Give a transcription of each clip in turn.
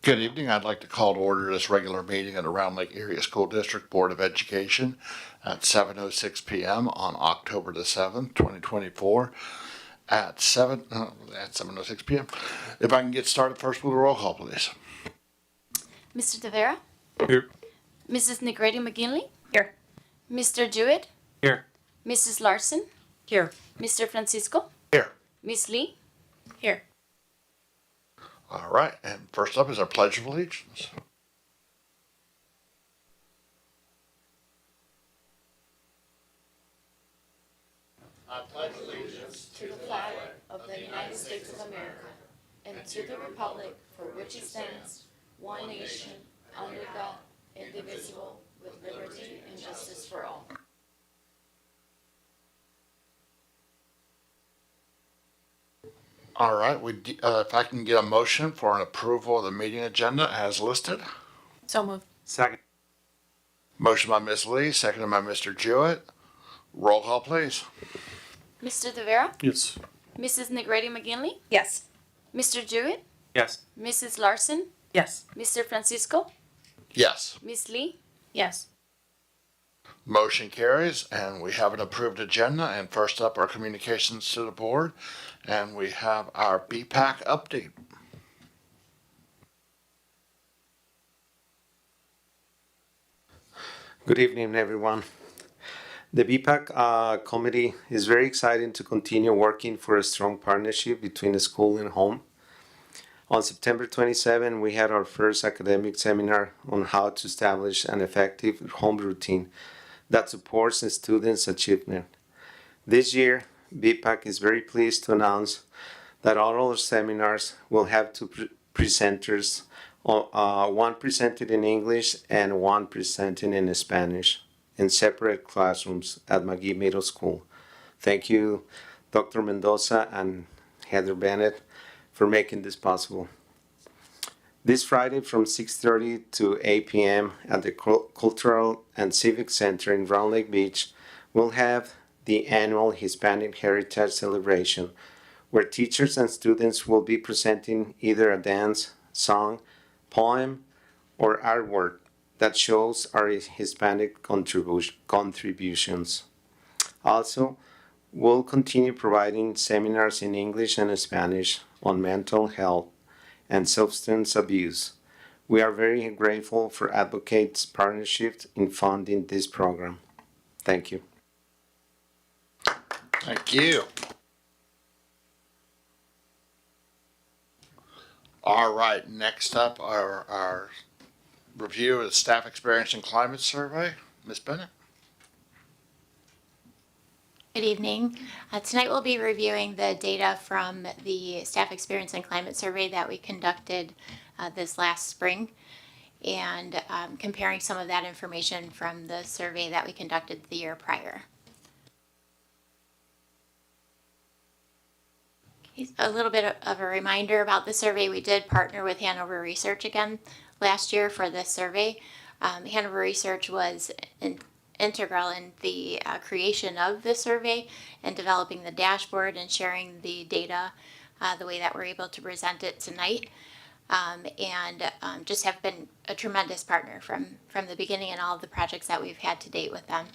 Good evening. I'd like to call to order this regular meeting of the Round Lake Area School District Board of Education at 7:06 p.m. on October the 7th, 2024 at 7:06 p.m. If I can get started first with a roll call, please. Mr. Tavera? Here. Mrs. Negrete McGinley? Here. Mr. Jewett? Here. Mrs. Larson? Here. Mr. Francisco? Here. Miss Lee? Here. All right, and first up is our Pledge of Allegiance. I pledge allegiance To the flag of the United States of America and to the republic for which it stands, one nation, under God, indivisible, with liberty and justice for all. All right, if I can get a motion for an approval of the meeting agenda as listed. So moved. Second. Motion by Ms. Lee, seconded by Mr. Jewett. Roll call, please. Mr. Tavera? Yes. Mrs. Negrete McGinley? Yes. Mr. Jewett? Yes. Mrs. Larson? Yes. Mr. Francisco? Yes. Miss Lee? Yes. Motion carries, and we have an approved agenda. And first up, our communications to the board, and we have our BPAC update. Good evening, everyone. The BPAC committee is very excited to continue working for a strong partnership between the school and home. On September 27, we had our first academic seminar on how to establish an effective home routine that supports the students' achievement. This year, BPAC is very pleased to announce that all our seminars will have two presenters, one presented in English and one presented in Spanish, in separate classrooms at McGee Middle School. Thank you, Dr. Mendoza and Heather Bennett, for making this possible. This Friday from 6:30 to 8 p.m. at the Cultural and Civic Center in Round Lake Beach, we'll have the annual Hispanic Heritage Celebration, where teachers and students will be presenting either a dance, song, poem, or artwork that shows our Hispanic contributions. Also, we'll continue providing seminars in English and Spanish on mental health and substance abuse. We are very grateful for Advocates' partnership in funding this program. Thank you. Thank you. All right, next up our review of the Staff Experience and Climate Survey. Ms. Bennett? Good evening. Tonight we'll be reviewing the data from the Staff Experience and Climate Survey that we conducted this last spring, and comparing some of that information from the survey that we conducted the year prior. A little bit of a reminder about the survey. We did partner with Hanover Research again last year for this survey. Hanover Research was integral in the creation of the survey and developing the dashboard and sharing the data the way that we're able to present it tonight. Just have been a tremendous partner from the beginning and all of the projects that we've had to date with them.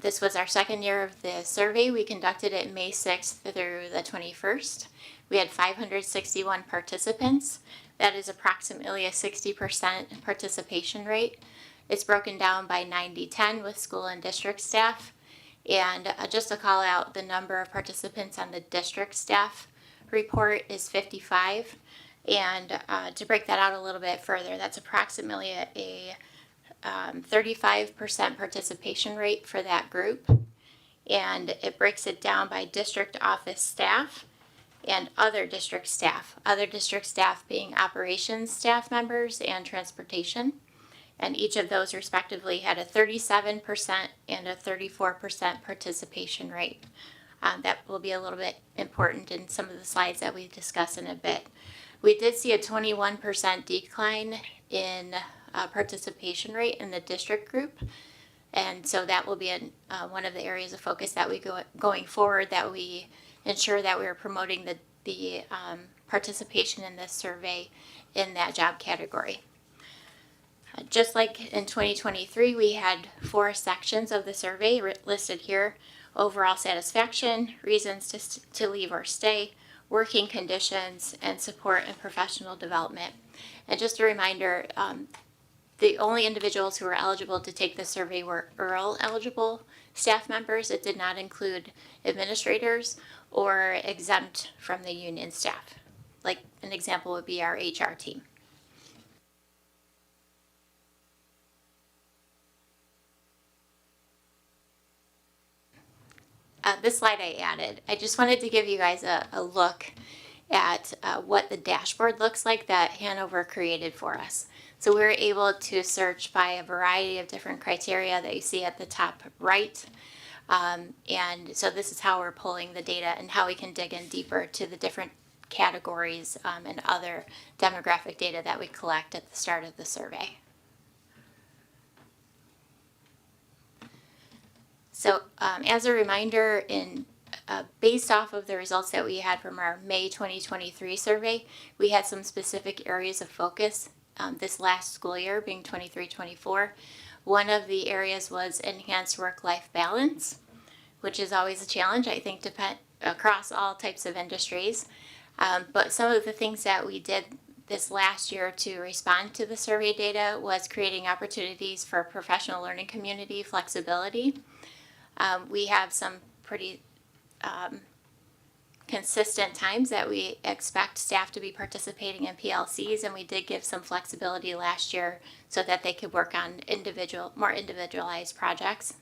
This was our second year of the survey. We conducted it May 6th through the 21st. We had 561 participants. That is approximately a 60% participation rate. It's broken down by 90-10 with school and district staff. And just to call out, the number of participants on the district staff report is 55. And to break that out a little bit further, that's approximately a 35% participation rate for that group. And it breaks it down by district office staff and other district staff. Other district staff being operations staff members and transportation. And each of those respectively had a 37% and a 34% participation rate. That will be a little bit important in some of the slides that we discuss in a bit. We did see a 21% decline in participation rate in the district group. And so that will be one of the areas of focus that we going forward, that we ensure that we are promoting the participation in this survey in that job category. Just like in 2023, we had 4 sections of the survey listed here: overall satisfaction, reasons to leave or stay, working conditions, and support and professional development. And just a reminder, the only individuals who were eligible to take this survey were EARL eligible staff members. It did not include administrators or exempt from the union staff. Like an example would be our HR team. This slide I added. I just wanted to give you guys a look at what the dashboard looks like that Hanover created for us. So we were able to search by a variety of different criteria that you see at the top right. And so this is how we're pulling the data and how we can dig in deeper to the different categories and other demographic data that we collect at the start of the survey. So as a reminder, based off of the results that we had from our May 2023 survey, we had some specific areas of focus this last school year, being 23-24. One of the areas was enhanced work-life balance, which is always a challenge, I think, across all types of industries. But some of the things that we did this last year to respond to the survey data was creating opportunities for professional learning community flexibility. We have some pretty consistent times that we expect staff to be participating in PLCs, and we did give some flexibility last year so that they could work on more individualized projects.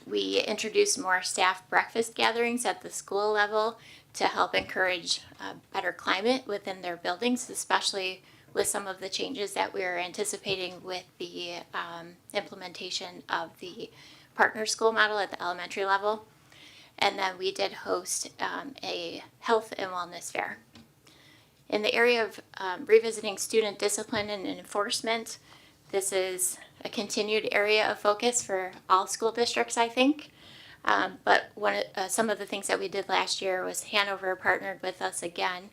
We introduced more staff breakfast gatherings at the school level to help encourage a better climate within their buildings, especially with some of the changes that we're anticipating with the implementation of the partner school model at the elementary level. And then we did host a health and wellness fair. In the area of revisiting student discipline and enforcement, this is a continued area of focus for all school districts, I think. But some of the things that we did last year was Hanover partnered with us again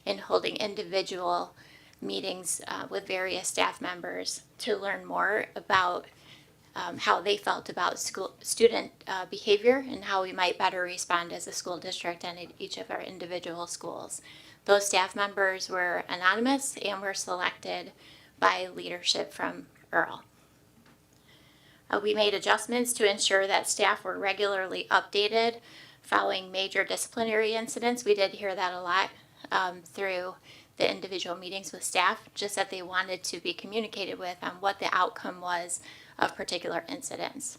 in holding individual meetings with various staff members to learn more about how they felt about student behavior and how we might better respond as a school district and in each of our individual schools. Those staff members were anonymous and were selected by leadership from EARL. We made adjustments to ensure that staff were regularly updated following major disciplinary incidents. We did hear that a lot through the individual meetings with staff, just that they wanted to be communicated with on what the outcome was of particular incidents.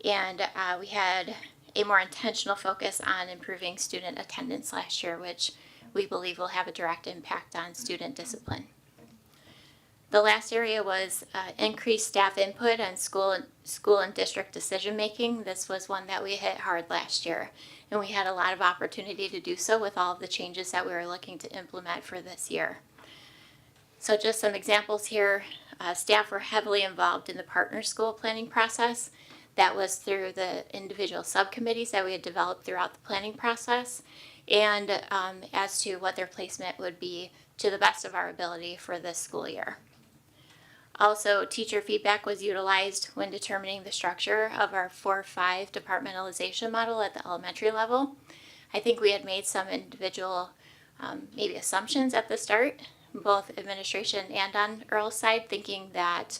And we had a more intentional focus on improving student attendance last year, which we believe will have a direct impact on student discipline. The last area was increased staff input on school and district decision making. This was one that we hit hard last year, and we had a lot of opportunity to do so with all of the changes that we were looking to implement for this year. So just some examples here. Staff were heavily involved in the partner school planning process. That was through the individual subcommittees that we had developed throughout the planning process, and as to what their placement would be to the best of our ability for this school year. Also, teacher feedback was utilized when determining the structure of our 4-5 departmentalization model at the elementary level. I think we had made some individual maybe assumptions at the start, both administration and on EARL's side, thinking that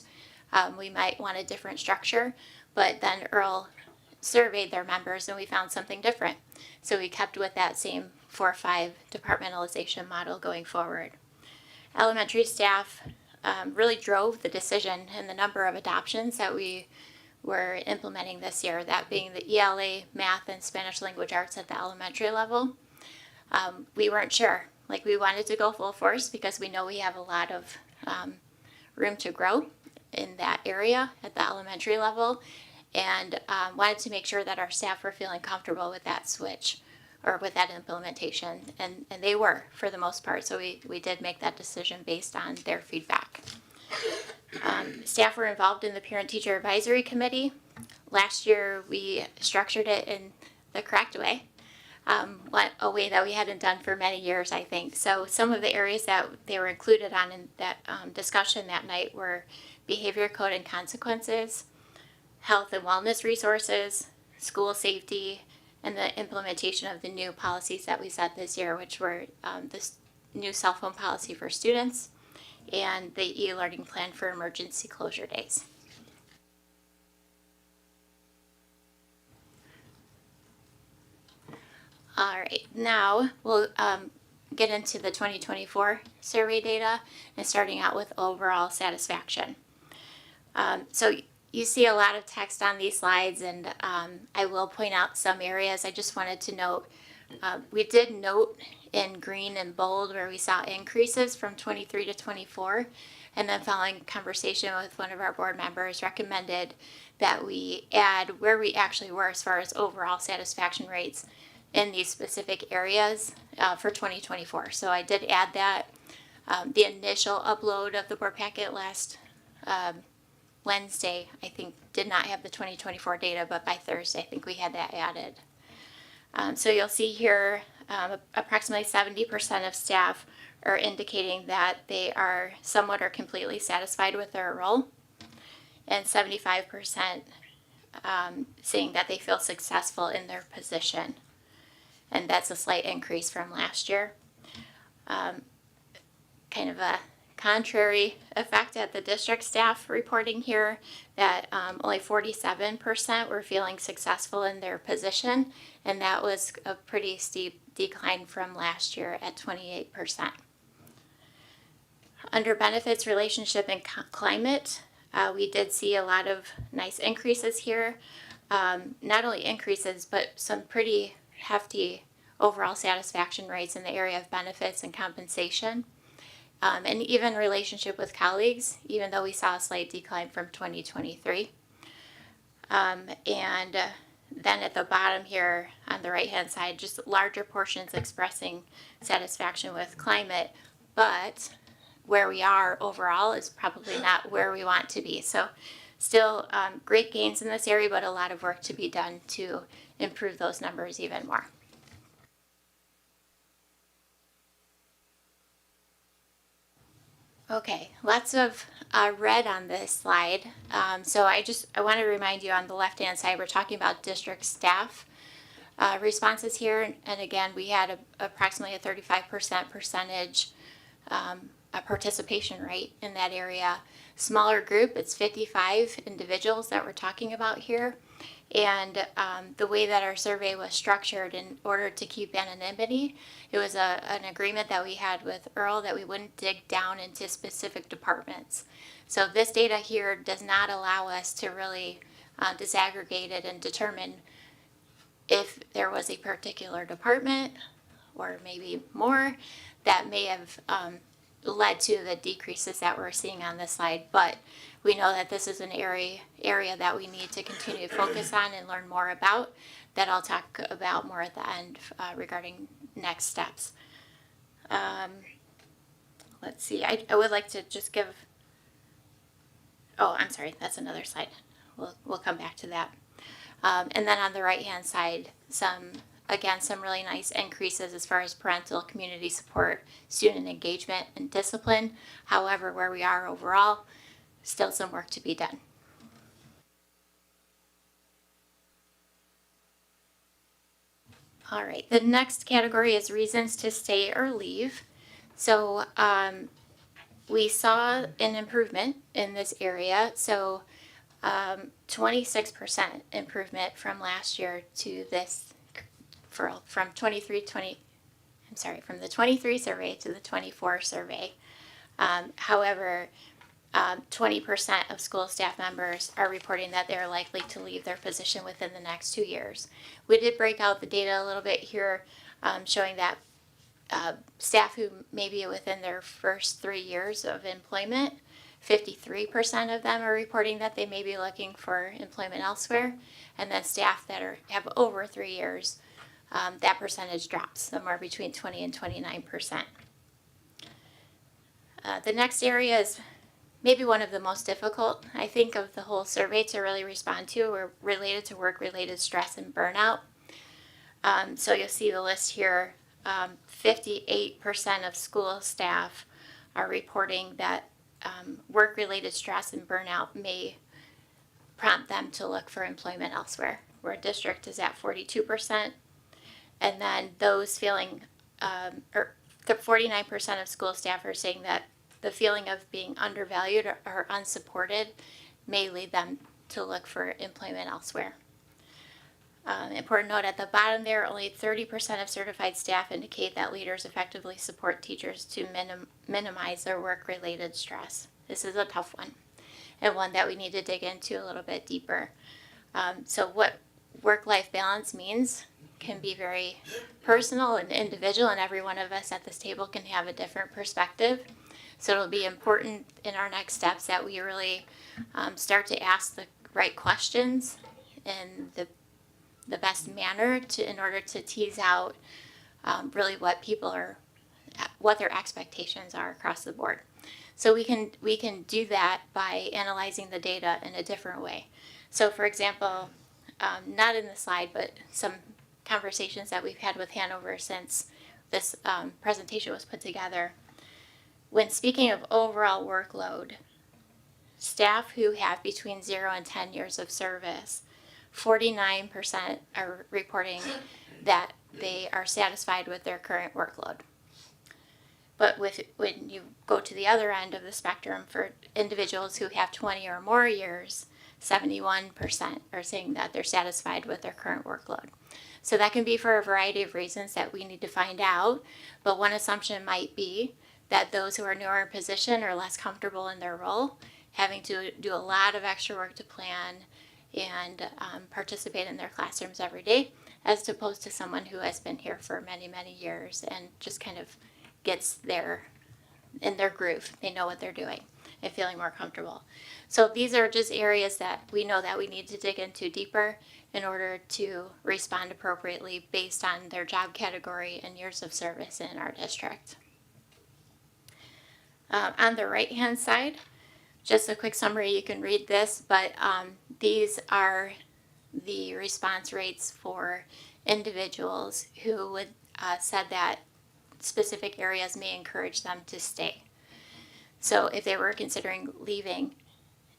we might want a different structure, but then EARL surveyed their members and we found something different. So we kept with that same 4-5 departmentalization model going forward. Elementary staff really drove the decision and the number of adoptions that we were implementing this year, that being the ELA, math, and Spanish language arts at the elementary level. We weren't sure. We wanted to go full force because we know we have a lot of room to grow in that area at the elementary level, and wanted to make sure that our staff were feeling comfortable with that switch or with that implementation, and they were for the most part, so we did make that decision based on their feedback. Staff were involved in the Parent-Teacher Advisory Committee. Last year we structured it in the correct way. went a way that we hadn't done for many years, I think. So some of the areas that they were included on in that discussion that night were behavior code and consequences, health and wellness resources, school safety, and the implementation of the new policies that we set this year, which were this new cell phone policy for students and the e-learning plan for emergency closure days. All right, now we'll get into the 2024 survey data and starting out with overall satisfaction. So you see a lot of text on these slides, and I will point out some areas. I just wanted to note, we did note in green and bold where we saw increases from 23 to 24, and then following conversation with one of our board members recommended that we add where we actually were as far as overall satisfaction rates in these specific areas for 2024. So I did add that. The initial upload of the board packet last Wednesday, I think, did not have the 2024 data, but by Thursday, I think we had that added. So you'll see here approximately 70% of staff are indicating that they are somewhat or completely satisfied with their role, and 75% saying that they feel successful in their position. And that's a slight increase from last year. Kind of a contrary effect at the district staff reporting here that only 47% were feeling successful in their position, and that was a pretty steep decline from last year at 28%. Under benefits, relationship, and climate, we did see a lot of nice increases here. Not only increases, but some pretty hefty overall satisfaction rates in the area of benefits and compensation. And even relationship with colleagues, even though we saw a slight decline from 2023. Then at the bottom here on the right hand side, just larger portions expressing satisfaction with climate, but where we are overall is probably not where we want to be. So still great gains in this area, but a lot of work to be done to improve those numbers even more. Okay, lots of red on this slide. So I want to remind you on the left-hand side, we're talking about district staff responses here. And again, we had approximately a 35% percentage participation rate in that area. Smaller group, it's 55 individuals that we're talking about here. And the way that our survey was structured in order to keep anonymity, it was an agreement that we had with Earl that we wouldn't dig down into specific departments. So this data here does not allow us to really disaggregate it and determine if there was a particular department or maybe more that may have led to the decreases that we're seeing on this slide. But we know that this is an area that we need to continue to focus on and learn more about, that I'll talk about more at the end regarding next steps. Let's see, I would like to just give, I'm sorry, that's another slide. We'll come back to that. And then on the right hand side, some really nice increases as far as parental community support, student engagement, and discipline. However, where we are overall, still some work to be done. All right, the next category is reasons to stay or leave. So we saw an improvement in this area. So 26% improvement from last year to this, from the 23 survey to the 24 survey. However, 20% of school staff members are reporting that they're likely to leave their position within the next 2 years. We did break out the data a little bit here, showing that staff who may be within their first 3 years of employment, 53% of them are reporting that they may be looking for employment elsewhere. And then staff that have over 3 years, that percentage drops somewhere between 20 and 29%. The next area is maybe one of the most difficult, I think, of the whole survey to really respond to, or related to work-related stress and burnout. So you'll see the list here. 58% of school staff are reporting that work-related stress and burnout may prompt them to look for employment elsewhere, where district is at 42%. And then those feeling, or the 49% of school staff are saying that the feeling of being undervalued or unsupported may lead them to look for employment elsewhere. Important note at the bottom there, only 30% of certified staff indicate that leaders effectively support teachers to minimize their work-related stress. This is a tough one, and one that we need to dig into a little bit deeper. So what work-life balance means can be very personal and individual, and every one of us at this table can have a different perspective. So it'll be important in our next steps that we really start to ask the right questions in the best manner in order to tease out really what their expectations are across the board. So we can do that by analyzing the data in a different way. So for example, not in the slide, but some conversations that we've had with Hanover since this presentation was put together. When speaking of overall workload, staff who have between 0 and 10 years of service, 49% are reporting that they are satisfied with their current workload. But when you go to the other end of the spectrum, for individuals who have 20 or more years, 71% are saying that they're satisfied with their current workload. So that can be for a variety of reasons that we need to find out, but one assumption might be that those who are newer in position are less comfortable in their role, having to do a lot of extra work to plan and participate in their classrooms every day, as opposed to someone who has been here for many, many years and just kind of gets in their groove. They know what they're doing and feeling more comfortable. So these are just areas that we know that we need to dig into deeper in order to respond appropriately based on their job category and years of service in our district. On the right-hand side, just a quick summary, you can read this, but these are the response rates for individuals who would said that specific areas may encourage them to stay. So if they were considering leaving,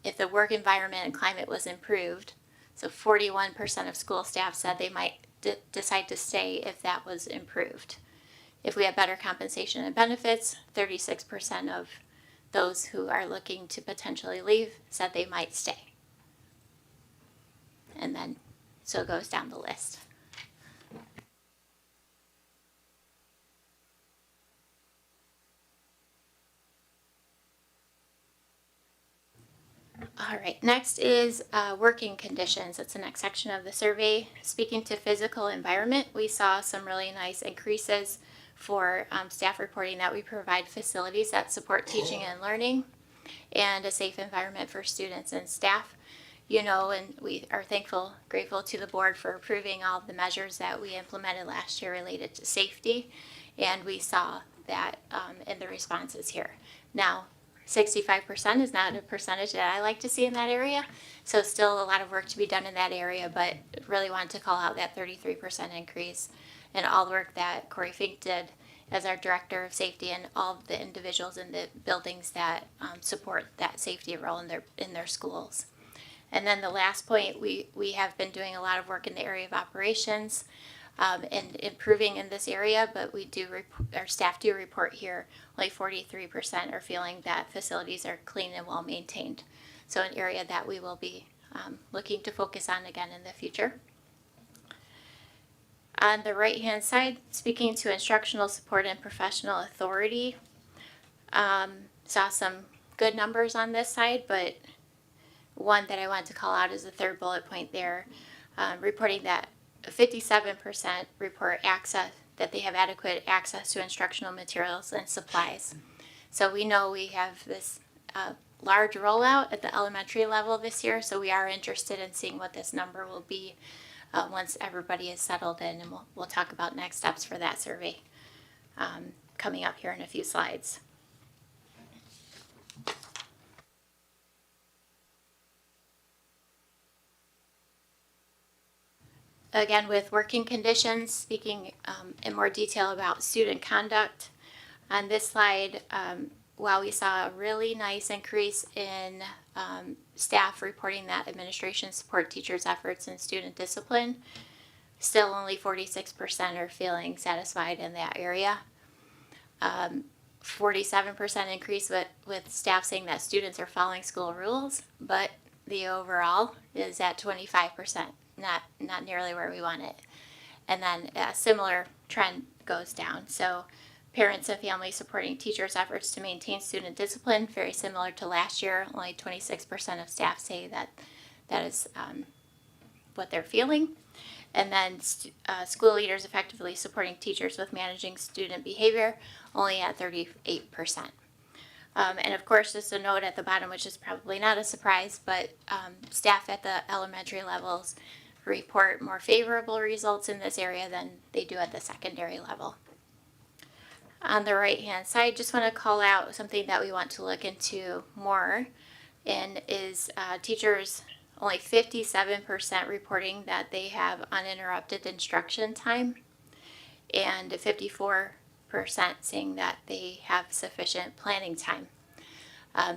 if the work environment and climate was improved, so 41% of school staff said they might decide to stay if that was improved. If we have better compensation and benefits, 36% of those who are looking to potentially leave said they might stay. And then, so it goes down the list. All right, next is working conditions. That's the next section of the survey. Speaking to physical environment, we saw some really nice increases for staff reporting that we provide facilities that support teaching and learning and a safe environment for students and staff. You know, and we are grateful to the board for approving all of the measures that we implemented last year related to safety, and we saw that in the responses here. Now, 65% is not a percentage that I like to see in that area, so still a lot of work to be done in that area, but really want to call out that 33% increase and all the work that Corey Fink did as our director of safety and all of the individuals in the buildings that support that safety role in their schools. And then the last point, we have been doing a lot of work in the area of operations and improving in this area, but our staff do report here only 43% are feeling that facilities are clean and well maintained. So an area that we will be looking to focus on again in the future. On the right-hand side, speaking to instructional support and professional authority, saw some good numbers on this side, but one that I want to call out is the third bullet point there, reporting that 57% report that they have adequate access to instructional materials and supplies. So we know we have this large rollout at the elementary level this year, so we are interested in seeing what this number will be once everybody is settled in, and we'll talk about next steps for that survey coming up here in a few slides. again, with working conditions, speaking in more detail about student conduct. On this slide, while we saw a really nice increase in staff reporting that administration support teachers' efforts in student discipline, still only 46% are feeling satisfied in that area. 47% increase with staff saying that students are following school rules, but the overall is at 25%, not nearly where we want it. And then a similar trend goes down. So parents and families supporting teachers' efforts to maintain student discipline, very similar to last year. Only 26% of staff say that is what they're feeling. And then school leaders effectively supporting teachers with managing student behavior, only at 38%. And of course, just a note at the bottom, which is probably not a surprise, but staff at the elementary levels report more favorable results in this area than they do at the secondary level. On the right-hand side, just want to call out something that we want to look into more, and is teachers, only 57% reporting that they have uninterrupted instruction time, and 54% saying that they have sufficient planning time.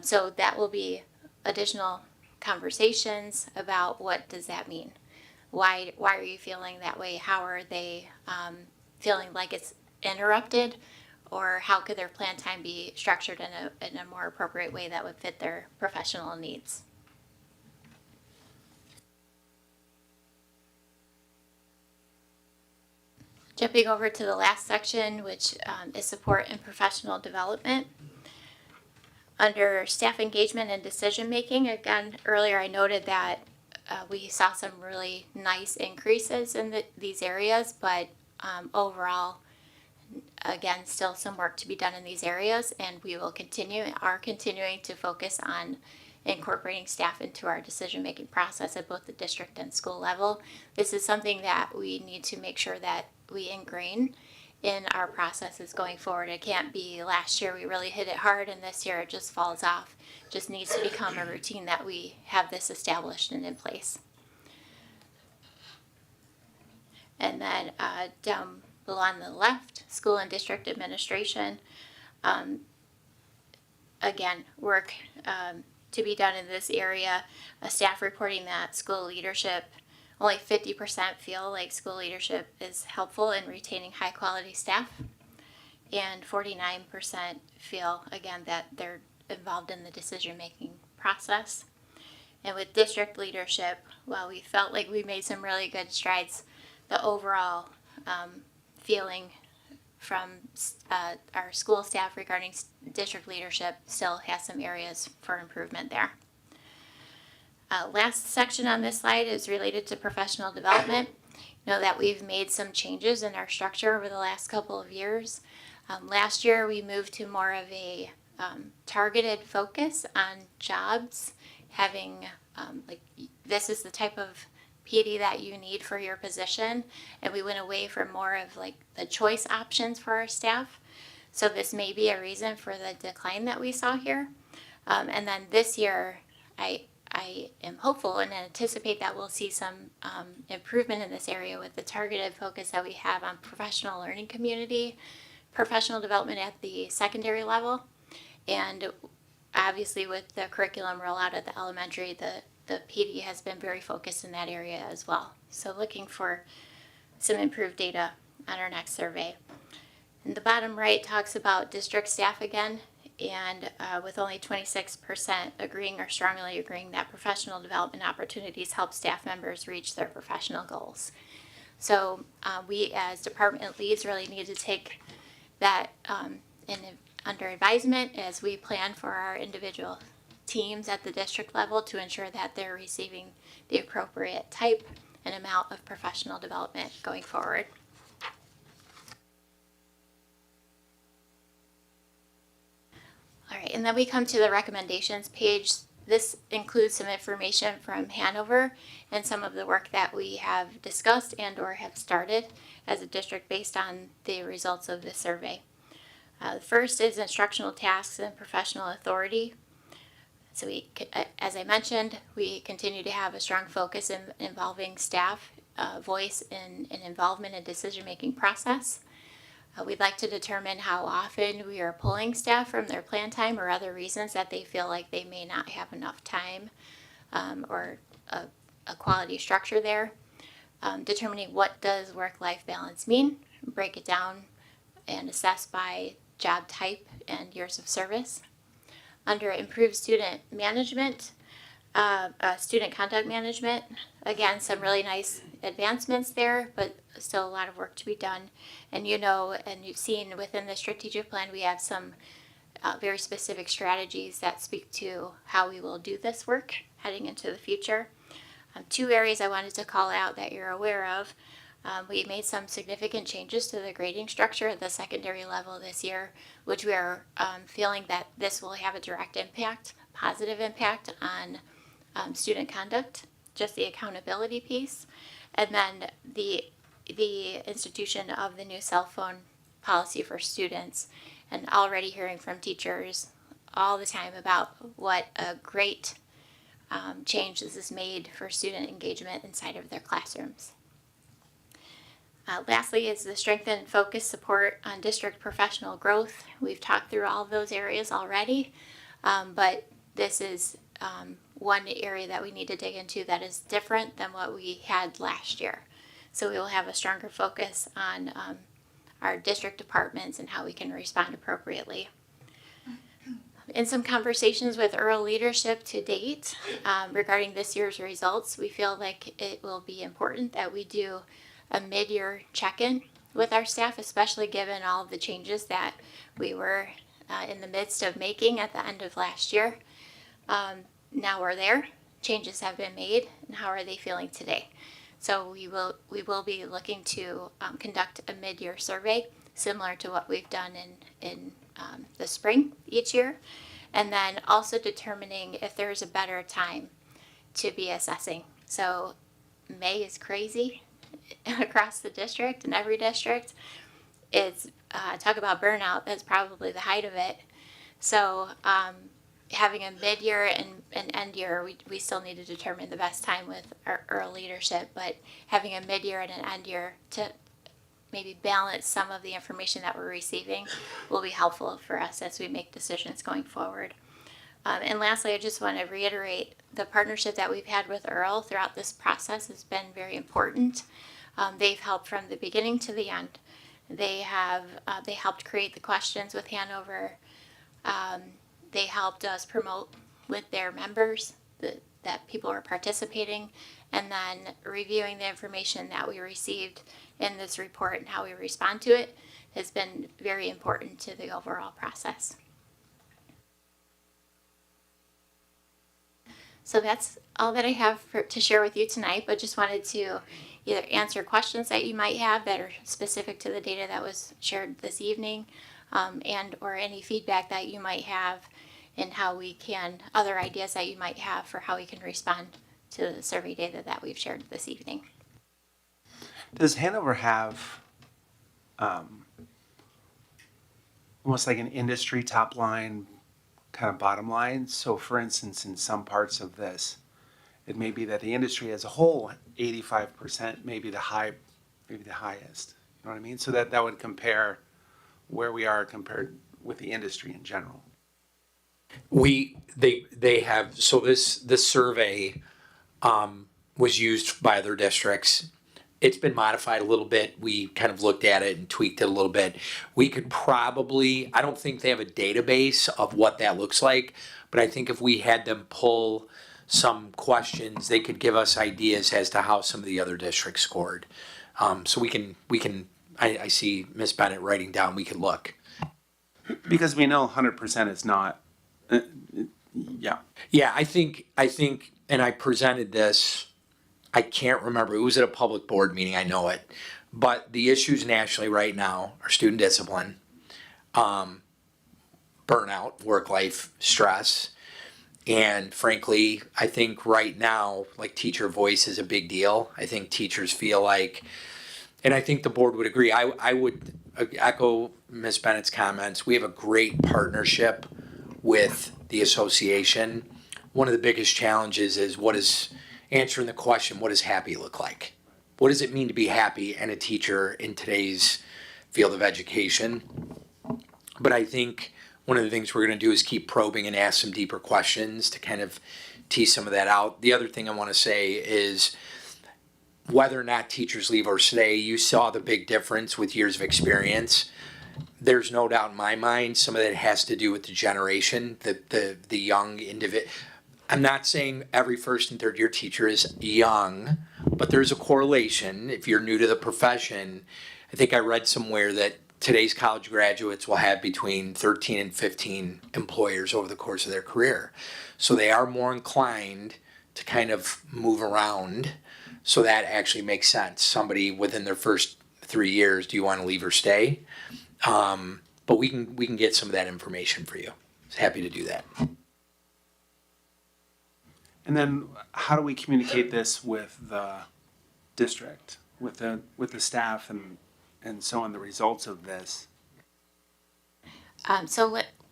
So that will be additional conversations about what does that mean. Why are you feeling that way? How are they feeling like it's interrupted? Or how could their plan time be structured in a more appropriate way that would fit their professional needs? Jumping over to the last section, which is support and professional development. Under staff engagement and decision making, again, earlier I noted that we saw some really nice increases in these areas, but overall, again, still some work to be done in these areas, and we will continuing to focus on incorporating staff into our decision-making process at both the district and school level. This is something that we need to make sure that we ingrain in our processes going forward. It can't be last year we really hit it hard and this year it just falls off. It just needs to become a routine that we have this established and in place. And then down below on the left, school and district administration. Again, work to be done in this area. Staff reporting that school leadership, only 50% feel like school leadership is helpful in retaining high quality staff, and 49% feel, again, that they're involved in the decision making process. And with district leadership, while we felt like we made some really good strides, the overall feeling from our school staff regarding district leadership still has some areas for improvement there. Last section on this slide is related to professional development. You know that we've made some changes in our structure over the last couple of years. Last year we moved to more of a targeted focus on jobs, having like this is the type of PD that you need for your position, and we went away from more of like the choice options for our staff. So this may be a reason for the decline that we saw here. And then this year, I am hopeful and anticipate that we'll see some improvement in this area with the targeted focus that we have on professional learning community, professional development at the secondary level, and obviously with the curriculum rollout at the elementary, the PD has been very focused in that area as well. So looking for some improved data on our next survey. And the bottom right talks about district staff again, and with only 26% agreeing or strongly agreeing that professional development opportunities help staff members reach their professional goals. So we as department leads really need to take that under advisement as we plan for our individual teams at the district level to ensure that they're receiving the appropriate type and amount of professional development going forward. All right, and then we come to the recommendations page. This includes some information from Hanover and some of the work that we have discussed and or have started as a district based on the results of this survey. The first is instructional tasks and professional authority. So as I mentioned, we continue to have a strong focus in involving staff voice and involvement in decision-making process. We'd like to determine how often we are pulling staff from their plan time or other reasons that they feel like they may not have enough time or a quality structure there. Determining what does work-life balance mean, break it down and assess by job type and years of service. Under improved student management, student conduct management, again, some really nice advancements there, but still a lot of work to be done. And and you've seen within the strategic plan, we have some very specific strategies that speak to how we will do this work heading into the future. Two areas I wanted to call out that you're aware of. We made some significant changes to the grading structure at the secondary level this year, which we are feeling that this will have a direct impact, positive impact on student conduct, just the accountability piece, and then the institution of the new cell phone policy for students, and already hearing from teachers all the time about what a great change this has made for student engagement inside of their classrooms. Lastly is the strengthen and focus support on district professional growth. We've talked through all of those areas already, but this is one area that we need to dig into that is different than what we had last year. So we will have a stronger focus on our district departments and how we can respond appropriately. In some conversations with EARL leadership to date regarding this year's results, we feel like it will be important that we do a mid-year check-in with our staff, especially given all of the changes that we were in the midst of making at the end of last year. Now we're there, changes have been made, and how are they feeling today? So we will be looking to conduct a mid-year survey similar to what we've done in the spring each year, and then also determining if there's a better time to be assessing. So May is crazy across the district and every district. It's talk about burnout, that's probably the height of it. So having a mid-year and end year, we still need to determine the best time with our EARL leadership, but having a mid-year and an end year to maybe balance some of the information that we're receiving will be helpful for us as we make decisions going forward. And lastly, I just want to reiterate the partnership that we've had with EARL throughout this process has been very important. They've helped from the beginning to the end. They helped create the questions with Hanover. They helped us promote with their members that people were participating, and then reviewing the information that we received in this report and how we respond to it has been very important to the overall process. So that's all that I have to share with you tonight, but just wanted to either answer questions that you might have that are specific to the data that was shared this evening, and or any feedback that you might have in how we can, other ideas that you might have for how we can respond to the survey data that we've shared this evening. Does Hanover have almost like an industry top line, kind of bottom line? So for instance, in some parts of this, it may be that the industry as a whole, 85% may be the highest. You know what I mean? So that would compare where we are compared with the industry in general. They have, so this survey was used by other districts. It's been modified a little bit. We kind of looked at it and tweaked it a little bit. We could probably, I don't think they have a database of what that looks like, but I think if we had them pull some questions, they could give us ideas as to how some of the other districts scored. So we can, I see Ms. Bennett writing down, we can look. Because we know 100% is not, yeah. Yeah, I think, and I presented this, I can't remember, it was at a public board meeting, I know it, but the issues nationally right now are student discipline, burnout, work-life stress, and frankly, I think right now, like teacher voice is a big deal. I think teachers feel like, and I think the board would agree, I would echo Ms. Bennett's comments, we have a great partnership with the association. One of the biggest challenges is answering the question, what does happy look like? what does it mean to be happy and a teacher in today's field of education? But I think one of the things we're going to do is keep probing and ask some deeper questions to kind of tease some of that out. The other thing I want to say is whether or not teachers leave or stay, you saw the big difference with years of experience. There's no doubt in my mind some of that has to do with the generation, the young individual. I'm not saying every first and third year teacher is young, but there's a correlation. If you're new to the profession, I think I read somewhere that today's college graduates will have between 13 and 15 employers over the course of their career. So they are more inclined to kind of move around. So that actually makes sense. Somebody within their first 3 years, do you want to leave or stay? But we can get some of that information for you. Happy to do that. And then how do we communicate this with the district, with the staff and so on, the results of this?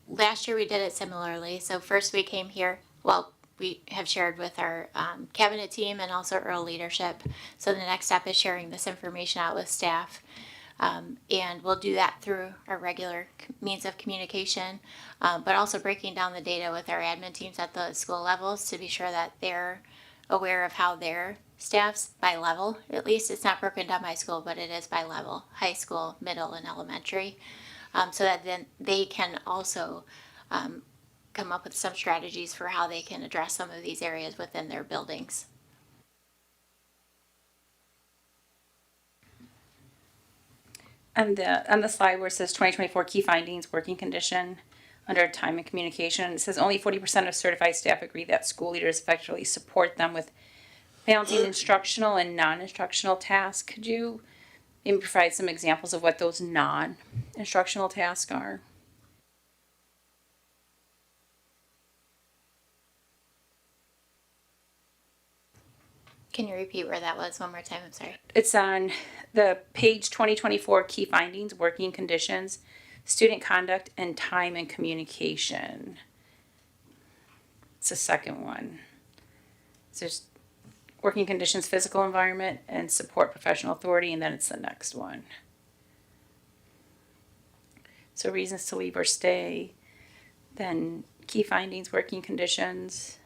Last year we did it similarly. So first we came here, well, we have shared with our cabinet team and also Earl leadership. So the next step is sharing this information out with staff. And we'll do that through our regular means of communication, but also breaking down the data with our admin teams at the school levels to be sure that they're aware of how their staffs by level, at least it's not broken down by school, but it is by level, high school, middle, and elementary, so that then they can also come up with some strategies for how they can address some of these areas within their buildings. On the slide where it says 2024 key findings, working condition, under time and communication, it says only 40% of certified staff agree that school leaders effectively support them with balancing instructional and non-instructional tasks. Could you maybe provide some examples of what those non-instructional tasks are? Can you repeat where that was one more time? I'm sorry. It's on the page 2024 key findings, working conditions, student conduct, and time and communication. It's the second one. So there's working conditions, physical environment, and support professional authority, and then it's the next one. So reasons to leave or stay, then key findings, working conditions.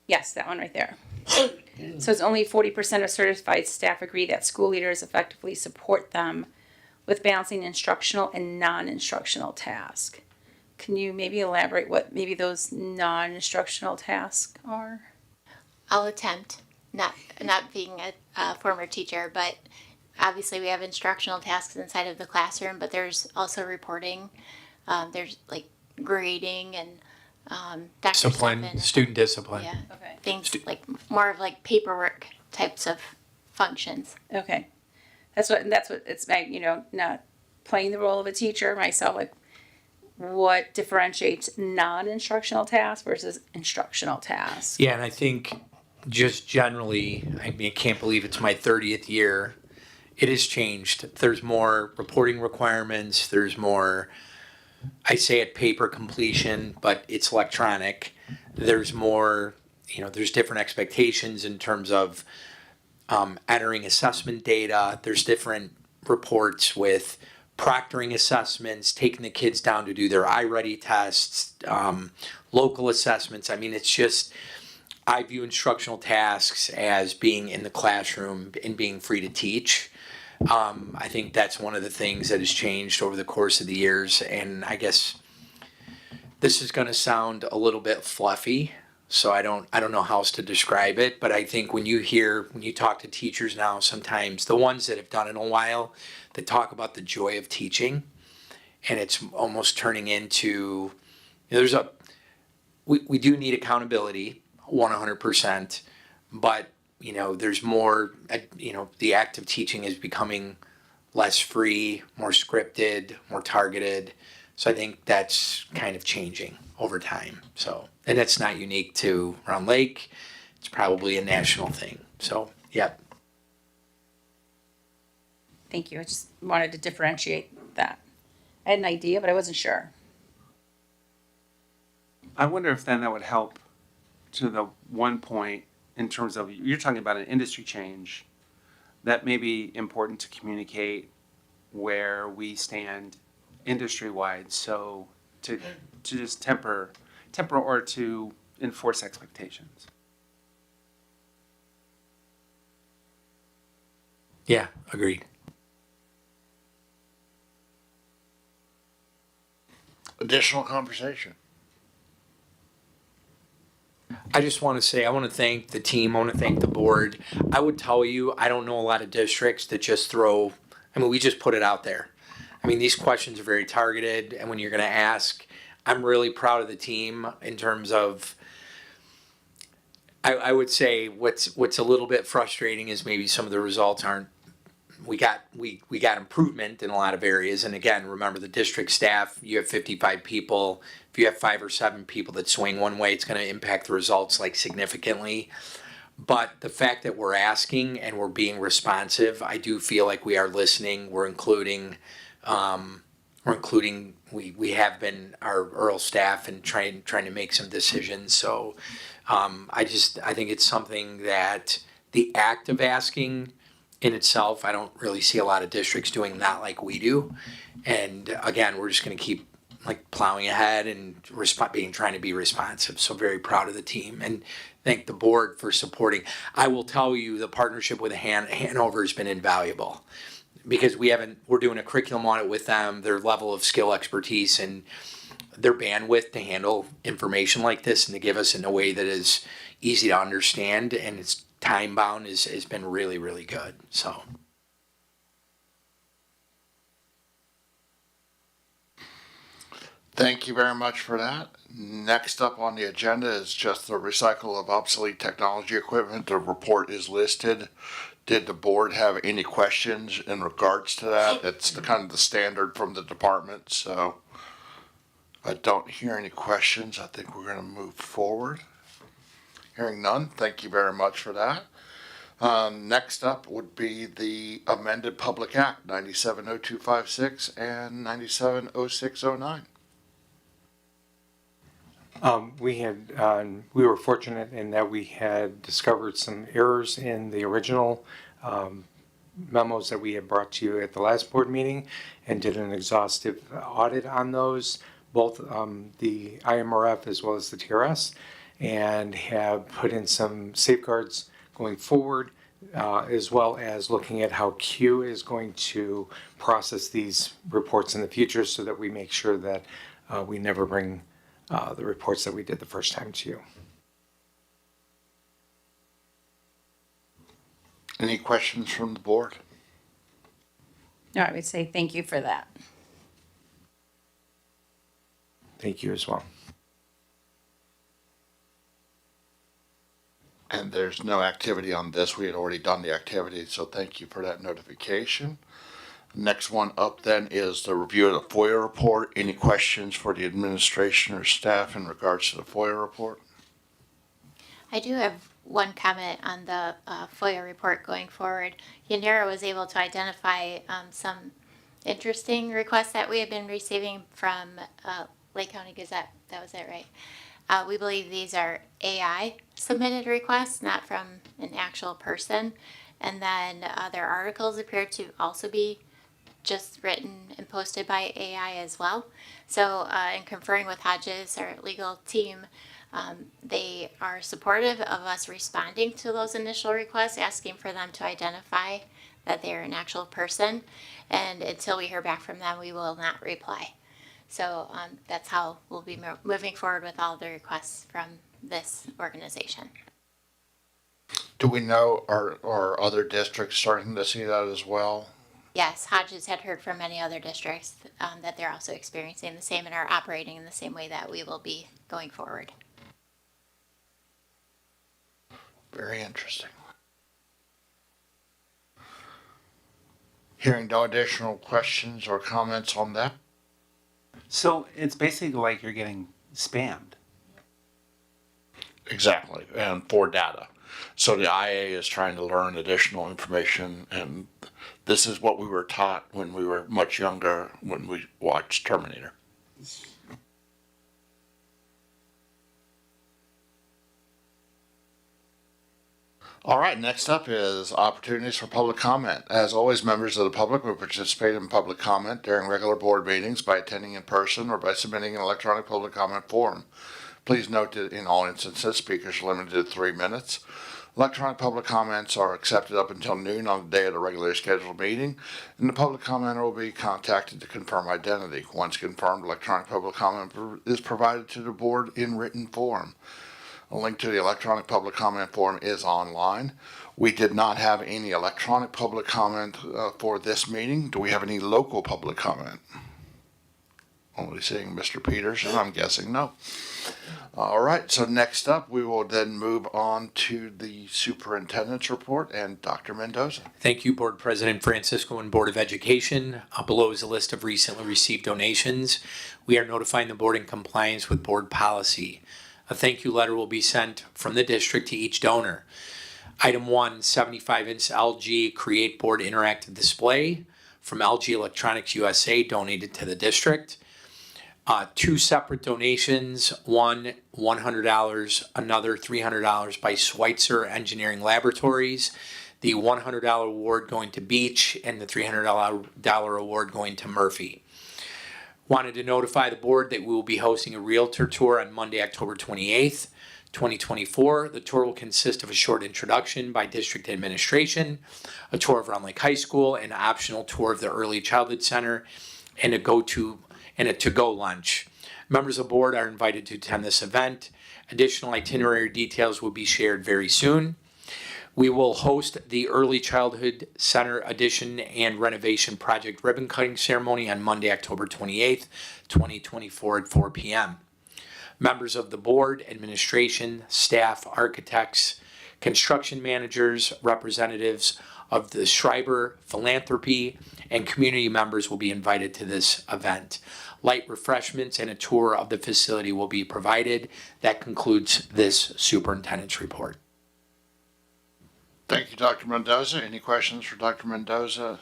Yes, that one right there. So it's only 40% of certified staff agree that school leaders effectively support them with balancing instructional and non-instructional tasks. Can you maybe elaborate what maybe those non-instructional tasks are? I'll attempt, not being a former teacher, but obviously we have instructional tasks inside of the classroom, but there's also reporting, there's like grading and Dr. Discipline, Steffen, student discipline. yeah, Okay. things like more of like paperwork types of functions. Okay. That's what it's like, not playing the role of a teacher myself, like what differentiates non-instructional tasks versus instructional tasks. Yeah, and I think just generally, I mean, I can't believe it's my 30th year. It has changed. There's more reporting requirements. There's more, I say it paper completion, but it's electronic. There's more, there's different expectations in terms of entering assessment data. There's different reports with proctoring assessments, taking the kids down to do their iReady tests, local assessments. I mean, it's just, I view instructional tasks as being in the classroom and being free to teach. I think that's one of the things that has changed over the course of the years. And I guess this is going to sound a little bit fluffy, so I don't know how else to describe it. But I think when you talk to teachers now, sometimes the ones that have done it a while, they talk about the joy of teaching, and it's almost turning into, we do need accountability, 100%, but there's more, the act of teaching is becoming less free, more scripted, more targeted. So I think that's kind of changing over time. So, and that's not unique to Round Lake. It's probably a national thing. So, yep. Thank you. I just wanted to differentiate that. I had an idea, but I wasn't sure. I wonder if then that would help to the one point in terms of, you're talking about an industry change that may be important to communicate where we stand industry wide. So to just temper or to enforce expectations. Yeah, agreed. Additional conversation. I just want to say, I want to thank the team. I want to thank the board. I would tell you, I don't know a lot of districts that just throw, I mean, we just put it out there. I mean, these questions are very targeted, and when you're going to ask, I'm really proud of the team in terms of, I would say what's a little bit frustrating is maybe some of the results aren't, we got improvement in a lot of areas. And again, remember the district staff, you have 55 people. If you have 5 or 7 people that swing one way, it's going to impact the results like significantly. But the fact that we're asking and we're being responsive, I do feel like we are listening. We're including, we have been our Earl staff and trying to make some decisions. So I think it's something that the act of asking in itself, I don't really see a lot of districts doing that like we do. And again, we're just going to keep like plowing ahead and trying to be responsive. So very proud of the team and thank the board for supporting. I will tell you the partnership with Hanover has been invaluable because we're doing a curriculum audit with them, their level of skill expertise and their bandwidth to handle information like this and to give us in a way that is easy to understand and it's time bound has been really, really good. So. Thank you very much for that. Next up on the agenda is just the recycle of obsolete technology equipment. The report is listed. Did the board have any questions in regards to that? It's kind of the standard from the department, so I don't hear any questions. I think we're going to move forward. Hearing none, thank you very much for that. Next up would be the amended Public Act 970256 and 970609. We were fortunate in that we had discovered some errors in the original memos that we had brought to you at the last board meeting and did an exhaustive audit on those, both the IMRF as well as the TRS, and have put in some safeguards going forward, as well as looking at how Q is going to process these reports in the future so that we make sure that we never bring the reports that we did the first time to you. Any questions from the board? No, I would say thank you for that. Thank you as well. And there's no activity on this. We had already done the activity, so thank you for that notification. Next one up then is the review of the FOIA report. Any questions for the administration or staff in regards to the FOIA report? I do have one comment on the FOIA report going forward. Yanira was able to identify some interesting requests that we have been receiving from Lake County Gazette. That was it, right? We believe these are AI submitted requests, not from an actual person. And then their articles appear to also be just written and posted by AI as well. So in conferring with Hodges, our legal team, they are supportive of us responding to those initial requests, asking for them to identify that they're an actual person. And until we hear back from them, we will not reply. So that's how we'll be moving forward with all the requests from this organization. Do we know, are other districts starting to see that as well? Yes, Hodges had heard from many other districts that they're also experiencing the same and are operating in the same way that we will be going forward. Very interesting. Hearing no additional questions or comments on that? So it's basically like you're getting spammed. Exactly, and for data. So the IA is trying to learn additional information, and this is what we were taught when we were much younger, when we watched Terminator. All right, next up is opportunities for public comment. As always, members of the public will participate in public comment during regular board meetings by attending in person or by submitting an electronic public comment form. Please note that in all instances, speakers are limited to 3 minutes. Electronic public comments are accepted up until noon on the day of the regularly scheduled meeting, and the public commenter will be contacted to confirm identity. Once confirmed, electronic public comment is provided to the board in written form. A link to the electronic public comment form is online. We did not have any electronic public comment for this meeting. Do we have any local public comment? Only seeing Mr. Peterson, I'm guessing no. All right, so next up, we will then move on to the superintendent's report and Dr. Mendoza. Thank you, Board President Francisco and Board of Education. Below is a list of recently received donations. We are notifying the board in compliance with board policy. A thank you letter will be sent from the district to each donor. Item 1, 75-inch LG Create Board Interactive Display from LG Electronics USA donated to the district. 2 separate donations, one $100, another $300 by Schweitzer Engineering Laboratories. The $100 award going to Beach and the $300 award going to Murphy. Wanted to notify the board that we will be hosting a realtor tour on Monday, October 28th, 2024. The tour will consist of a short introduction by district administration, a tour of Round Lake High School, an optional tour of the Early Childhood Center, and a to-go lunch. Members of the board are invited to attend this event. Additional itinerary details will be shared very soon. We will host the Early Childhood Center addition and renovation project ribbon cutting ceremony on Monday, October 28th, 2024 at 4 p.m. Members of the board, administration, staff, architects, construction managers, representatives of the Schreiber Philanthropy, and community members will be invited to this event. Light refreshments and a tour of the facility will be provided. That concludes this superintendent's report. Thank you, Dr. Mendoza. Any questions for Dr. Mendoza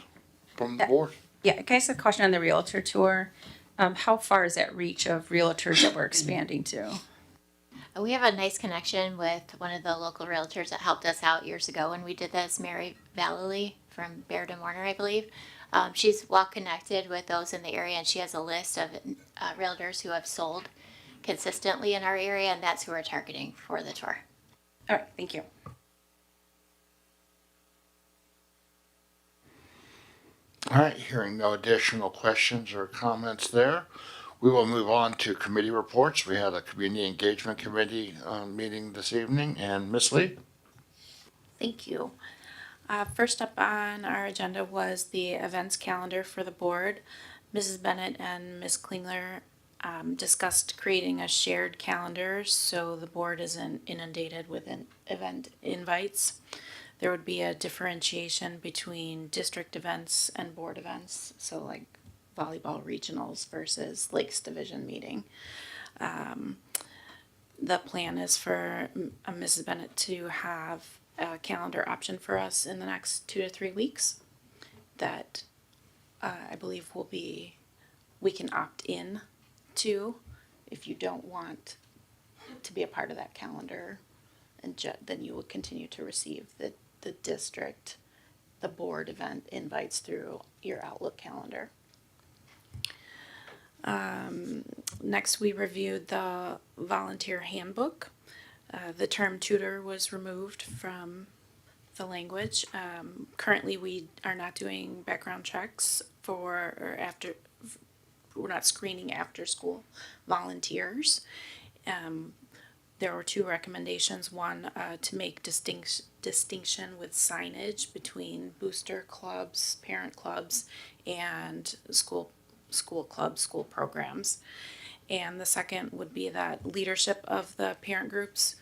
from the board? Yeah, can I ask a question on the realtor tour? How far is that reach of realtors that we're expanding to? We have a nice connection with one of the local realtors that helped us out years ago when we did this, Mary Vallely from Baird and Warner, I believe. She's well connected with those in the area, and she has a list of realtors who have sold consistently in our area, and that's who we're targeting for the tour. All right, thank you. All right, hearing no additional questions or comments there, we will move on to committee reports. We had a community engagement committee meeting this evening, and Ms. Lee? Thank you. First up on our agenda was the events calendar for the board. Mrs. Bennett and Ms. Klingler discussed creating a shared calendar so the board isn't inundated with event invites. There would be a differentiation between district events and board events, so like volleyball regionals versus Lakes Division meeting. The plan is for Mrs. Bennett to have a calendar option for us in the next 2 to 3 weeks that I believe we can opt in to if you don't want to be a part of that calendar, and then you will continue to receive the district, the board event invites through your Outlook calendar. Next, we reviewed the volunteer handbook. The term tutor was removed from the language. Currently, we are not doing background checks we're not screening after school volunteers. There were 2 recommendations. One, to make distinction with signage between booster clubs, parent clubs, and school clubs, school programs. And the second would be that leadership of the parent groups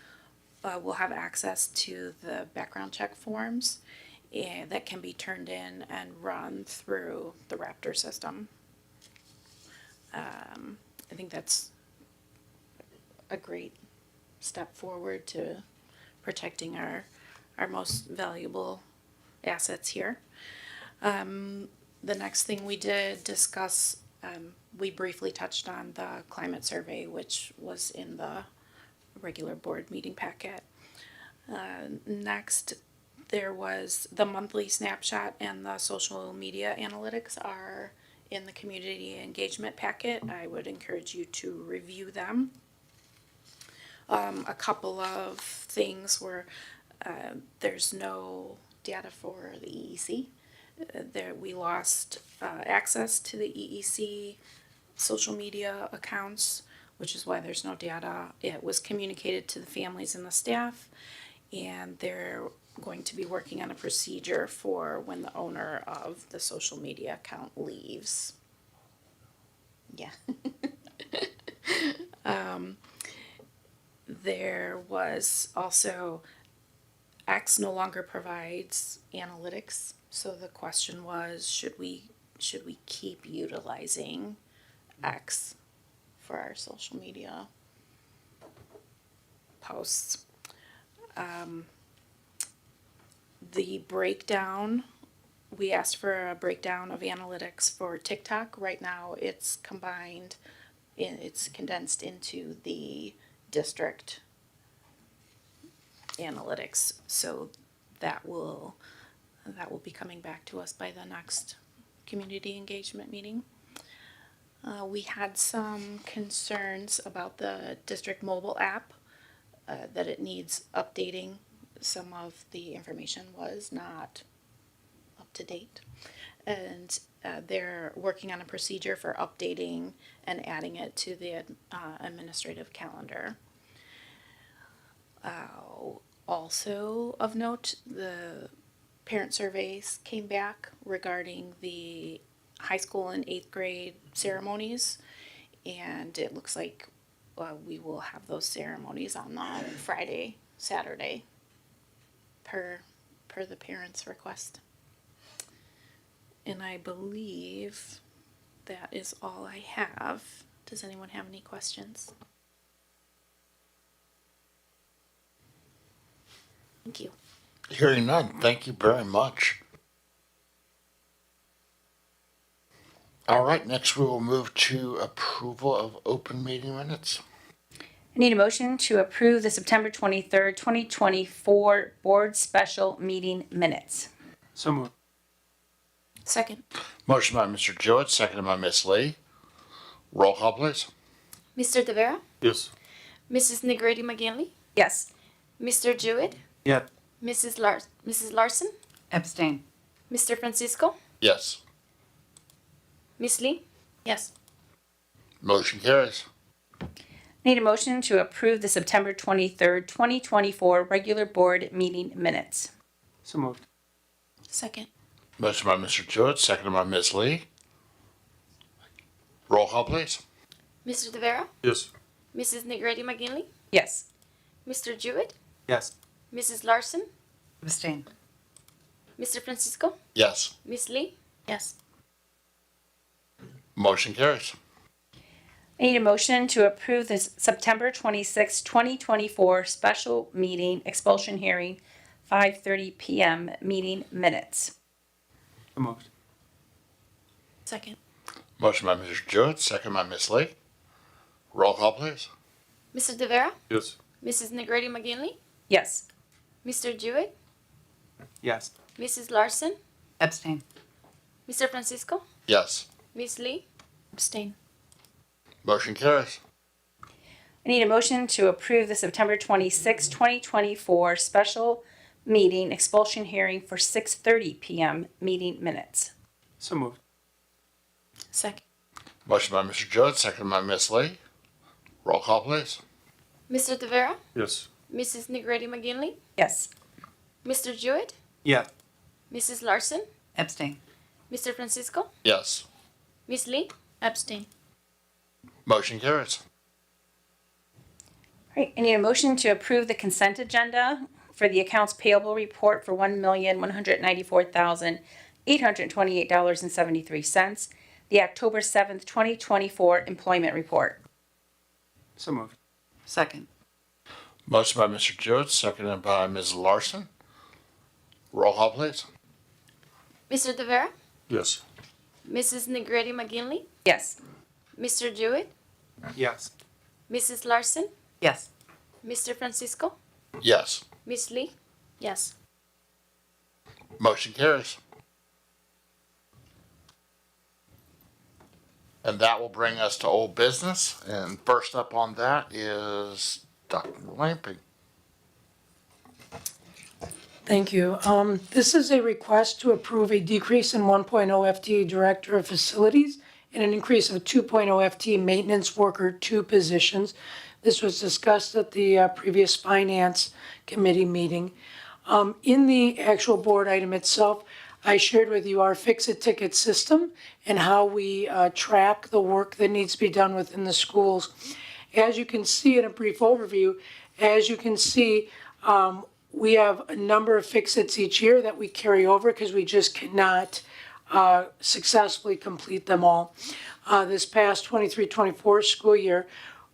will have access to the background check forms that can be turned in and run through the Raptor system. I think that's a great step forward to protecting our most valuable assets here. The next thing we did discuss, we briefly touched on the climate survey, which was in the regular board meeting packet. Next, there was the monthly snapshot and the social media analytics are in the community engagement packet. I would encourage you to review them. A couple of things were, there's no data for the EEC. There, we lost access to the EEC social media accounts, which is why there's no data. It was communicated to the families and the staff, and they're going to be working on a procedure for when the owner of the social media account leaves. Yeah. There was also X no longer provides analytics, so the question was, should we keep utilizing X for our social media posts? The breakdown, we asked for a breakdown of analytics for TikTok. Right now, it's combined, it's condensed into the district analytics. So that will be coming back to us by the next community engagement meeting. We had some concerns about the district mobile app, that it needs updating. Some of the information was not up to date. And they're working on a procedure for updating and adding it to the administrative calendar. Also of note, the parent surveys came back regarding the high school and 8th grade ceremonies, and it looks like we will have those ceremonies on Friday, Saturday, per the parents' request. And I believe that is all I have. Does anyone have any questions? Thank you. Hearing none, thank you very much. All right, next we will move to approval of open meeting minutes. I need a motion to approve the September 23rd, 2024 Board Special Meeting Minutes. So moved. Second. Motion by Mr. Jewett, seconded by Ms. Lee. Roll call, please. Mr. De Vera, Yes. Mrs. Negrete McGinley, Yes. Mr. Jewett, Yep. Mrs. Larson, Abstain. Mr. Francisco, Yes. Miss Lee, Yes. Motion carries. Need a motion to approve the September 23rd, 2024 regular board meeting minutes. So moved. Second. Motion by Mr. Jewett, seconded by Ms. Lee. Roll call, please. Mr. De Vera, Yes. Mrs. Negrete McGinley, Yes. Mr. Jewett, Yes. Mrs. Larson, Abstain. Mr. Francisco, Yes. Miss Lee, Yes. Motion carries. I need a motion to approve this September 26th, 2024 special meeting expulsion hearing, 5:30 p.m. meeting minutes. So moved. Second. Motion by Mr. Jewett, seconded by Ms. Lee. Roll call, please. Mr. De Vera, Yes. Mrs. Negrete McGinley, Yes. Mr. Jewett, Yes. Mrs. Larson, Abstain. Mr. Francisco, Yes. Miss Lee, Abstain. Motion carries. I need a motion to approve the September 26th, 2024 special meeting expulsion hearing for 6:30 p.m. meeting minutes. So moved. Second. Motion by Mr. Jewett, seconded by Ms. Lee. Roll call, please. Mr. De Vera, Yes. Mrs. Negrete McGinley, Yes. Mr. Jewett, Yep. Mrs. Larson, Abstain. Mr. Francisco, Yes. Miss Lee, Abstain. Motion carries. All right, I need a motion to approve the consent agenda for the accounts payable report for $1,194,828.73, the October 7th, 2024 employment report. So moved. Second. Motion by Mr. Jewett, seconded by Ms. Larson. Roll call, please. Mr. De Vera, Yes. Mrs. Negrete McGinley, Yes. Mr. Jewett, Yes. Mrs. Larson, Yes. Mr. Francisco, Yes. Miss Lee, Yes. Motion carries. And that will bring us to old business. And first up on that is Dr. Lamping. Thank you. This is a request to approve a decrease in 1.0 FTE Director of Facilities and an increase of 2.0 FTE Maintenance Worker 2 positions. This was discussed at the previous Finance Committee meeting. In the actual board item itself, I shared with you our fix-it-ticket system and how we track the work that needs to be done within the schools. As you can see in a brief overview, we have a number of fix-its each year that we carry over because we just cannot successfully complete them all. This past 23-24 school year,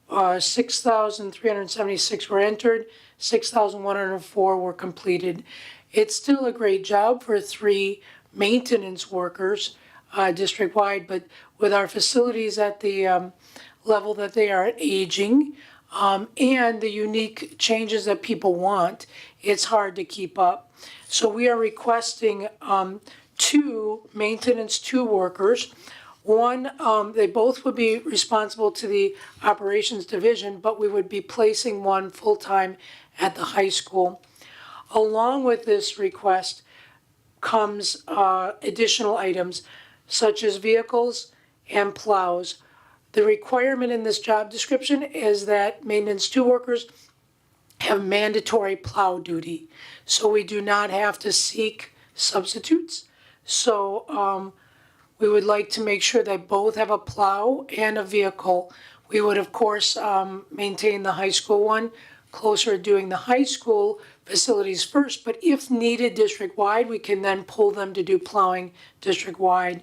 6,376 were entered, 6,104 were completed. It's still a great job for 3 maintenance workers district-wide, but with our facilities at the level that they are aging, and the unique changes that people want, it's hard to keep up. So we are requesting 2 maintenance 2 workers. One, they both would be responsible to the operations division, but we would be placing one full-time at the high school. Along with this request comes additional items such as vehicles and plows. The requirement in this job description is that maintenance 2 workers have mandatory plow duty. So we do not have to seek substitutes. So we would like to make sure that both have a plow and a vehicle. We would, of course, maintain the high school one, closer to doing the high school facilities first, but if needed district-wide, we can then pull them to do plowing district-wide.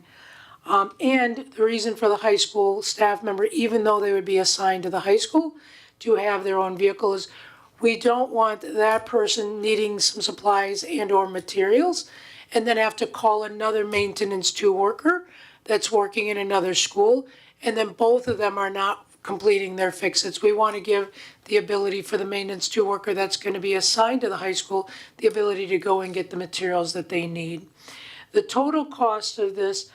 And the reason for the high school staff member, even though they would be assigned to the high school, to have their own vehicle is we don't want that person needing some supplies and or materials and then have to call another maintenance 2 worker that's working in another school, and then both of them are not completing their fix-its. We want to give the ability for the maintenance 2 worker that's going to be assigned to the high school the ability to go and get the materials that they need. The total cost of this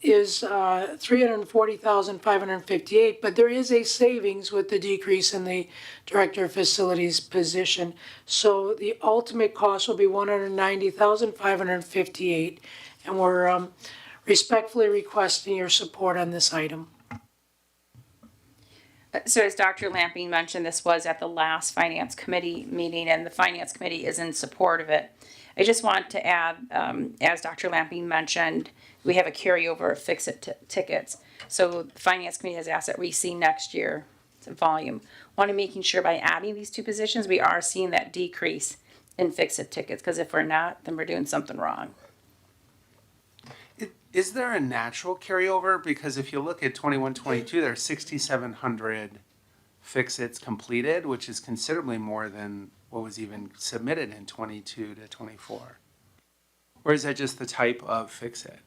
is $340,558, but there is a savings with the decrease in the Director of Facilities position. So the ultimate cost will be $190,558, and we're respectfully requesting your support on this item. So as Dr. Lamping mentioned, this was at the last Finance Committee meeting, and the Finance Committee is in support of it. I just want to add, as Dr. Lamping mentioned, we have a carryover of fix-it tickets. So the Finance Committee has asked that we see next year some volume. Want to making sure by adding these 2 positions, we are seeing that decrease in fix-it tickets, because if we're not, then we're doing something wrong. Is there a natural carryover? Because if you look at 21-22, there are 6,700 fix-its completed, which is considerably more than what was even submitted in 22-24. Or is that just the type of fix-it?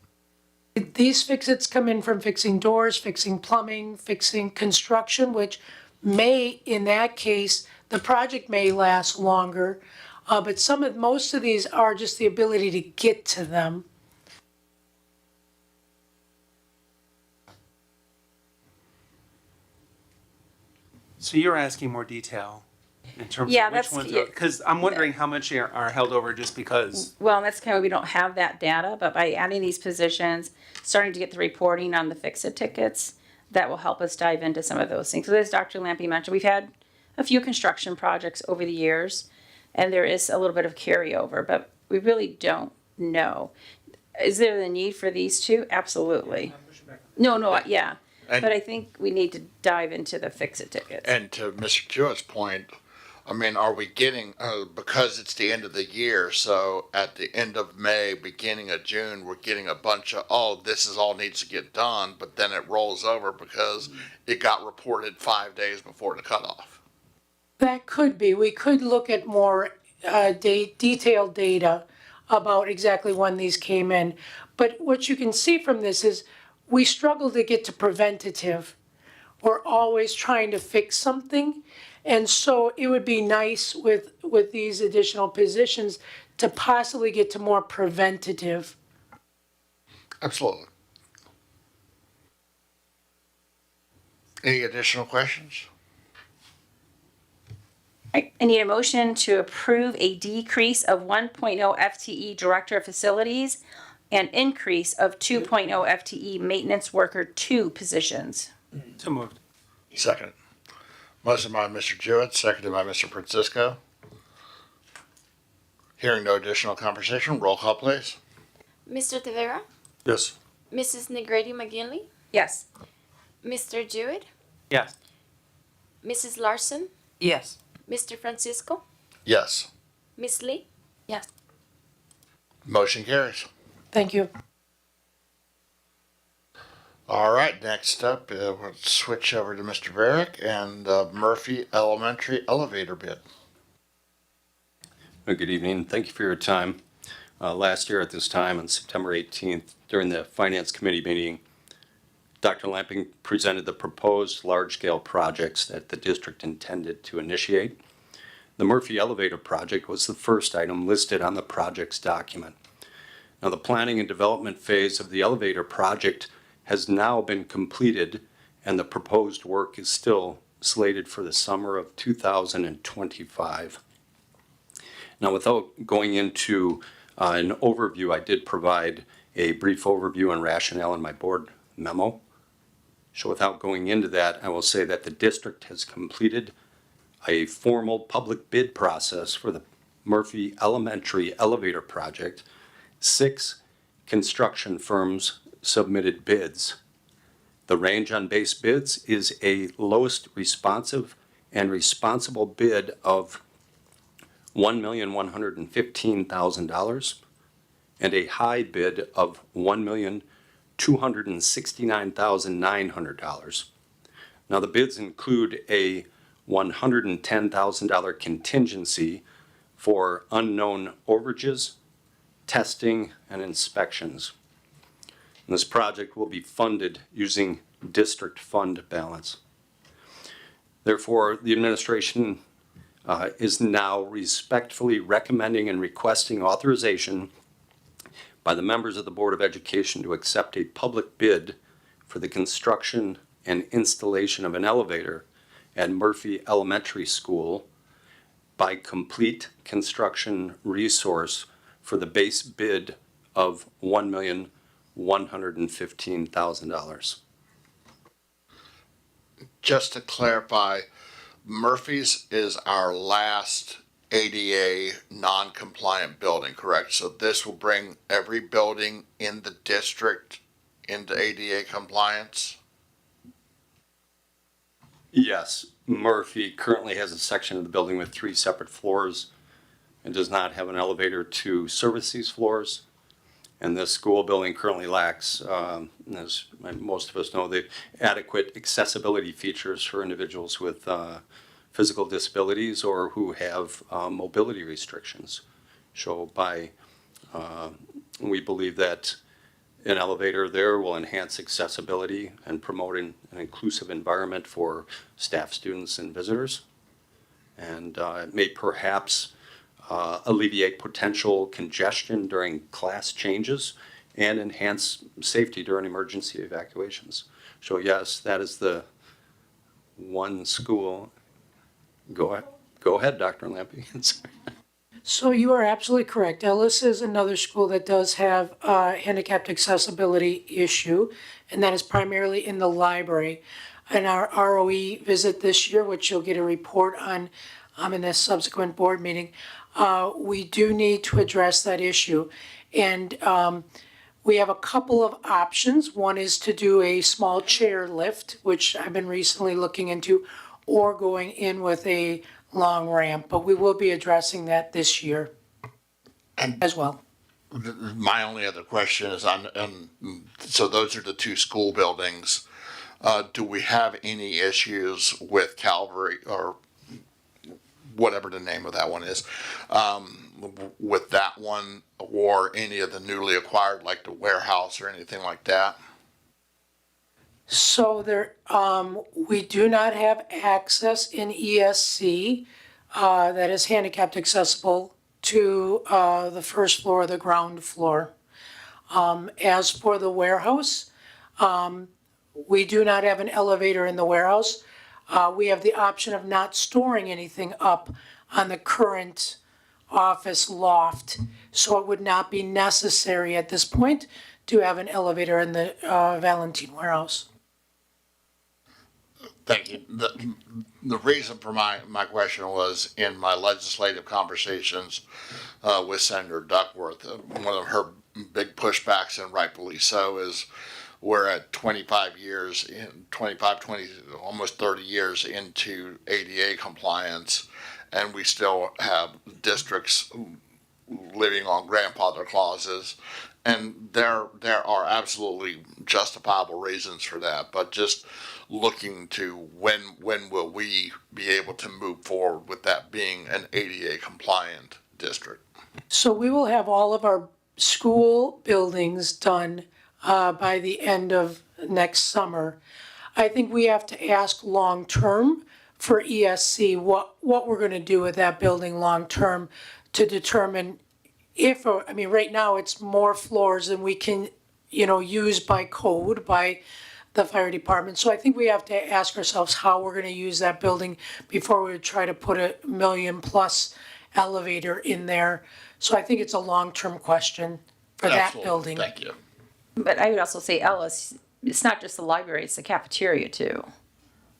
These fix-its come in from fixing doors, fixing plumbing, fixing construction, which may, in that case, the project may last longer. But most of these are just the ability to get to them. So you're asking more detail in terms Yeah, of which ones are, because I'm wondering how much are held over just because. Well, that's kind of, we don't have that data, but by adding these positions, starting to get the reporting on the fix-it tickets, that will help us dive into some of those things. So as Dr. Lampy mentioned, we've had a few construction projects over the years, and there is a little bit of carryover, but we really don't know. Is there the need for these 2? Absolutely. No, yeah. And- But I think we need to dive into the fix-it tickets. And to Mr. Kewitt's point, I mean, are we getting, because it's the end of the year, so at the end of May, beginning of June, we're getting a bunch of, this is all needs to get done, but then it rolls over because it got reported 5 days before the cutoff. That could be. We could look at more detailed data about exactly when these came in. But what you can see from this is we struggle to get to preventative. We're always trying to fix something. And so it would be nice with these additional positions to possibly get to more preventative. Absolutely. Any additional questions? I need a motion to approve a decrease of 1.0 FTE Director of Facilities and increase of 2.0 FTE Maintenance Worker 2 positions. So moved. Second. Motion by Mr. Jewett, seconded by Mr. Francisco. Hearing no additional conversation, roll call please. Mr. Tavera? Yes. Mrs. Negrete McGinley? Yes. Mr. Jewett? Yes. Mrs. Larson? Yes. Mr. Francisco? Yes. Miss Lee? Yes. Motion carries. Thank you. All right, next up, we'll switch over to Mr. Varick and Murphy Elementary elevator bid. Good evening. Thank you for your time. Last year at this time, on September 18th, during the Finance Committee meeting, Dr. Lamping presented the proposed large-scale projects that the district intended to initiate. The Murphy Elevator project was the first item listed on the project's document. Now, the planning and development phase of the elevator project has now been completed, and the proposed work is still slated for the summer of 2025. Now, without going into an overview, I did provide a brief overview and rationale in my board memo. So without going into that, I will say that the district has completed a formal public bid process for the Murphy Elementary elevator project. 6 construction firms submitted bids. The range on base bids is a lowest responsive and responsible bid of $1,115,000 and a high bid of $1,269,900. Now, the bids include a $110,000 contingency for unknown overages, testing, and inspections. And this project will be funded using district fund balance. Therefore, the administration is now respectfully recommending and requesting authorization by the members of the Board of Education to accept a public bid for the construction and installation of an elevator at Murphy Elementary School by Complete Construction Resource for the base bid of $1,115,000. Just to clarify, Murphy's is our last ADA non-compliant building, correct? So this will bring every building in the district into ADA compliance? Yes, Murphy currently has a section of the building with 3 separate floors and does not have an elevator to service these floors. And this school building currently lacks, as most of us know, the adequate accessibility features for individuals with physical disabilities or who have mobility restrictions. So we believe that an elevator there will enhance accessibility and promote an inclusive environment for staff, students, and visitors. And it may perhaps alleviate potential congestion during class changes and enhance safety during emergency evacuations. So yes, that is the one school. Go ahead, Dr. Lampy. So you are absolutely correct. Ellis is another school that does have a handicapped accessibility issue, and that is primarily in the library. In our ROE visit this year, which you'll get a report on in a subsequent board meeting, we do need to address that issue. And we have a couple of options. One is to do a small chair lift, which I've been recently looking into, or going in with a long ramp, but we will be addressing that this year as well. My only other question is so those are the 2 school buildings. Do we have any issues with Calvary or whatever the name of that one is, with that one or any of the newly acquired, like the warehouse or anything like that? So there, we do not have access in ESC, that is handicapped accessible to the first floor, the ground floor. As for the warehouse, we do not have an elevator in the warehouse. We have the option of not storing anything up on the current office loft. So it would not be necessary at this point to have an elevator in the Valentine warehouse. Thank you. The reason for my question was in my legislative conversations with Senator Duckworth, one of her big pushbacks, and rightfully so, is we're at 25 years in 25, 20, almost 30 years into ADA compliance, and we still have districts living on grandfather clauses. And there are absolutely justifiable reasons for that, but just looking to when will we be able to move forward with that being an ADA compliant district? So we will have all of our school buildings done by the end of next summer. I think we have to ask long-term for ESC what we're gonna do with that building long-term to determine if, I mean, right now it's more floors than we can, use by code, by the fire department. So I think we have to ask ourselves how we're gonna use that building before we try to put a $1 million+ elevator in there. So I think it's a long-term question for that Absolutely. building. Thank you. But I would also say, Ellis, it's not just the library, it's the cafeteria too.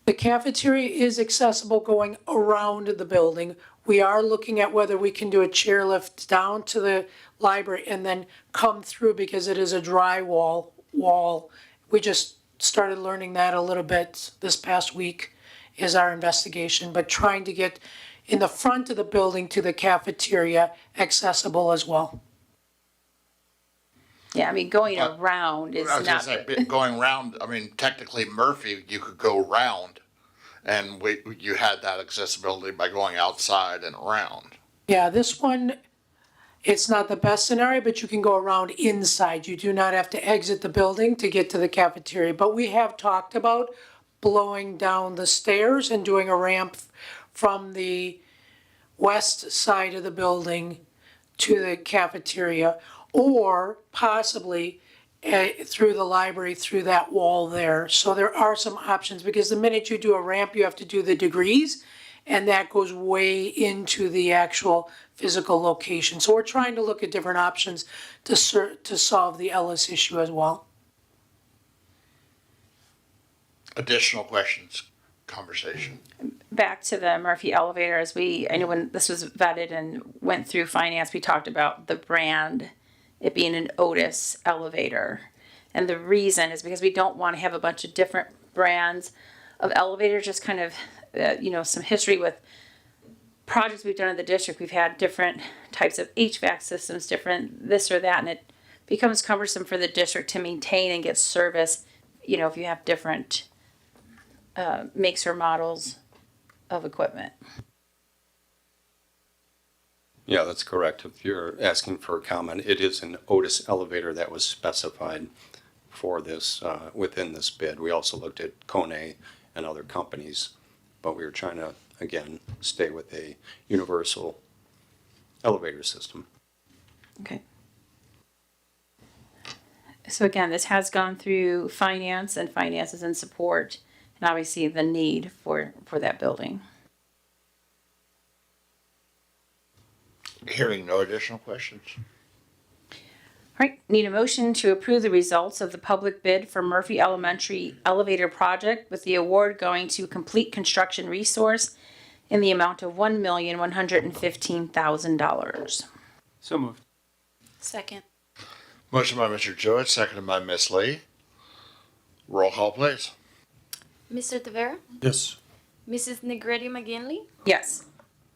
The cafeteria is accessible going around the building. We are looking at whether we can do a chairlift down to the library and then come through because it is a drywall wall. We just started learning that a little bit this past week is our investigation, but trying to get in the front of the building to the cafeteria accessible as well. Yeah, I mean, going around is I was gonna not, say, going round, I mean, technically Murphy, you could go round, and you had that accessibility by going outside and around. Yeah, this one, it's not the best scenario, but you can go around inside. You do not have to exit the building to get to the cafeteria. But we have talked about blowing down the stairs and doing a ramp from the west side of the building to the cafeteria, or possibly through the library, through that wall there. So there are some options, because the minute you do a ramp, you have to do the degrees, and that goes way into the actual physical location. So we're trying to look at different options to solve the Ellis issue as well. Additional questions, conversation? back to the Murphy elevator, I know when this was vetted and went through finance, we talked about the brand, it being an Otis elevator. And the reason is because we don't want to have a bunch of different brands of elevators, just kind of, some history with projects we've done in the district. We've had different types of HVAC systems, different this or that, and it becomes cumbersome for the district to maintain and get service, if you have different makes or models of equipment. Yeah, that's correct. If you're asking for a comment, it is an Otis elevator that was specified for this, within this bid. We also looked at Kone and other companies, but we were trying to, again, stay with a universal elevator system. Okay. So again, this has gone through finance, and finance is in support, and obviously the need for that building. Hearing no additional questions. All right, need a motion to approve the results of the public bid for Murphy Elementary Elevator Project, with the award going to Complete Construction Resource in the amount of $1,115,000. So moved. Second. Motion by Mr. Jewett, seconded by Ms. Lee. Roll call, please. Mr. Tavera? Yes. Mrs. Negretti McGinley? Yes.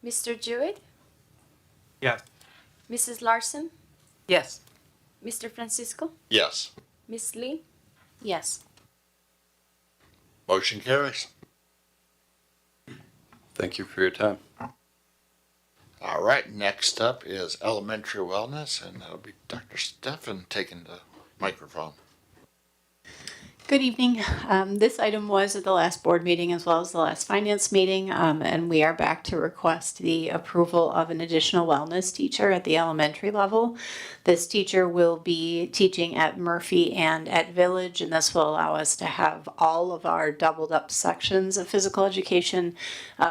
Mr. Jewett? Yes. Mrs. Larson? Yes. Mr. Francisco? Yes. Ms. Lee? Yes. Motion carries. Thank you for your time. All right, next up is elementary wellness, and that'll be Dr. Steffen taking the microphone. Good evening. This item was at the last board meeting as well as the last finance meeting, and we are back to request the approval of an additional wellness teacher at the elementary level. This teacher will be teaching at Murphy and at Village, and this will allow us to have all of our doubled up sections of physical education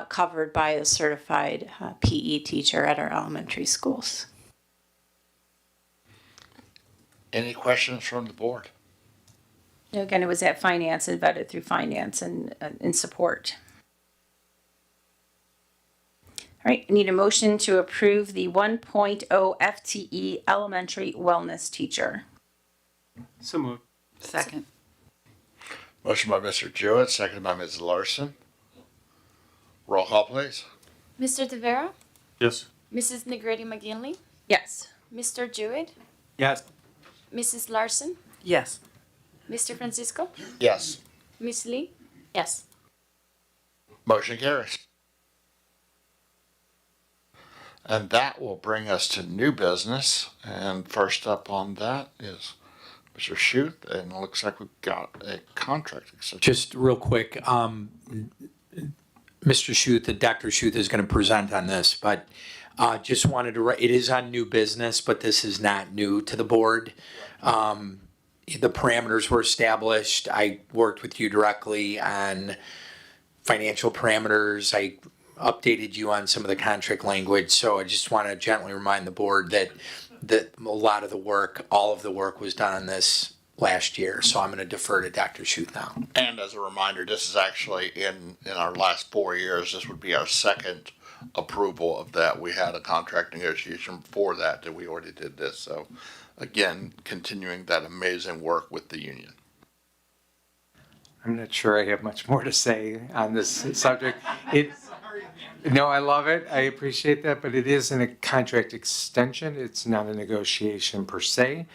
covered by a certified PE teacher at our elementary schools. Any questions from the board? Again, it was at finance and vetted through finance and in support. All right, I need a motion to approve the 1.0 FTE elementary wellness teacher. So moved. Second. Motion by Mr. Jewett, seconded by Ms. Larson. Roll call, please. Mr. Tavera? Yes. Mrs. Negretti McGinley? Yes. Mr. Jewett? Yes. Mrs. Larson? Yes. Mr. Francisco? Yes. Miss Lee? Yes. Motion carries. And that will bring us to new business. And first up on that is Mr. Schuth, and it looks like we've got a contract extension. Just real quick, Mr. Schuth, Dr. Schuth is going to present on this, but just wanted to, it is on new business, but this is not new to the board. The parameters were established. I worked with you directly on financial parameters. I updated you on some of the contract language. So I just want to gently remind the board that a lot of the work, all of the work was done on this last year. So I'm going to defer to Dr. Schuth now. And as a reminder, this is actually in our last 4 years, this would be our second approval of that. We had a contract negotiation before that we already did this. So again, continuing that amazing work with the union. I'm not sure I have much more to say on this subject. No, I love it. I appreciate that, but it is in a contract extension. It's not a negotiation per se.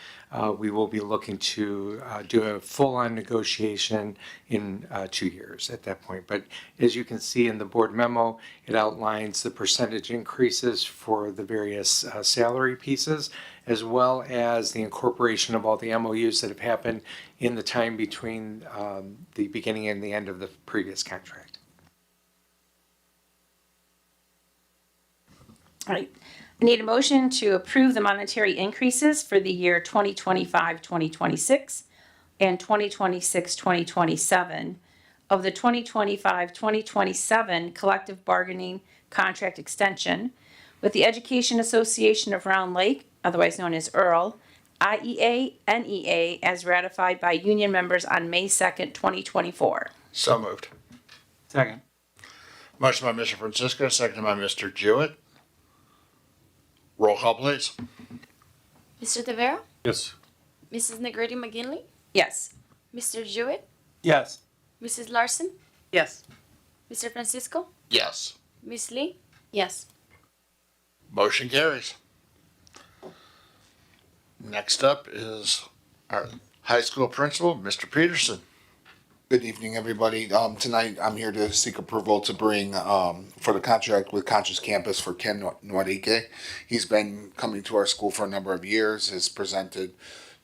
We will be looking to do a full-on negotiation in 2 years at that point. But as you can see in the board memo, it outlines the percentage increases for the various salary pieces, as well as the incorporation of all the MOUs that have happened in the time between the beginning and the end of the previous contract. All right. I need a motion to approve the monetary increases for the year 2025-2026 and 2026-2027 of the 2025-2027 collective bargaining contract extension with the Education Association of Round Lake, otherwise known as EARL, IEA, NEA, as ratified by union members on May 2nd, 2024. So moved. Second. Motion by Mr. Francisco, seconded by Mr. Jewett. Roll call, please. Mr. Tavera? Yes. Mrs. Negretti McGinley? Yes. Mr. Jewett? Yes. Mrs. Larson? Yes. Mr. Francisco? Yes. Miss Lee? Yes. Motion carries. Next up is our high school principal, Mr. Peterson. Good evening, everybody. Tonight, I'm here to seek approval to bring, for the contract with Conscious Campus for Ken Nwadike. He's been coming to our school for a number of years, has presented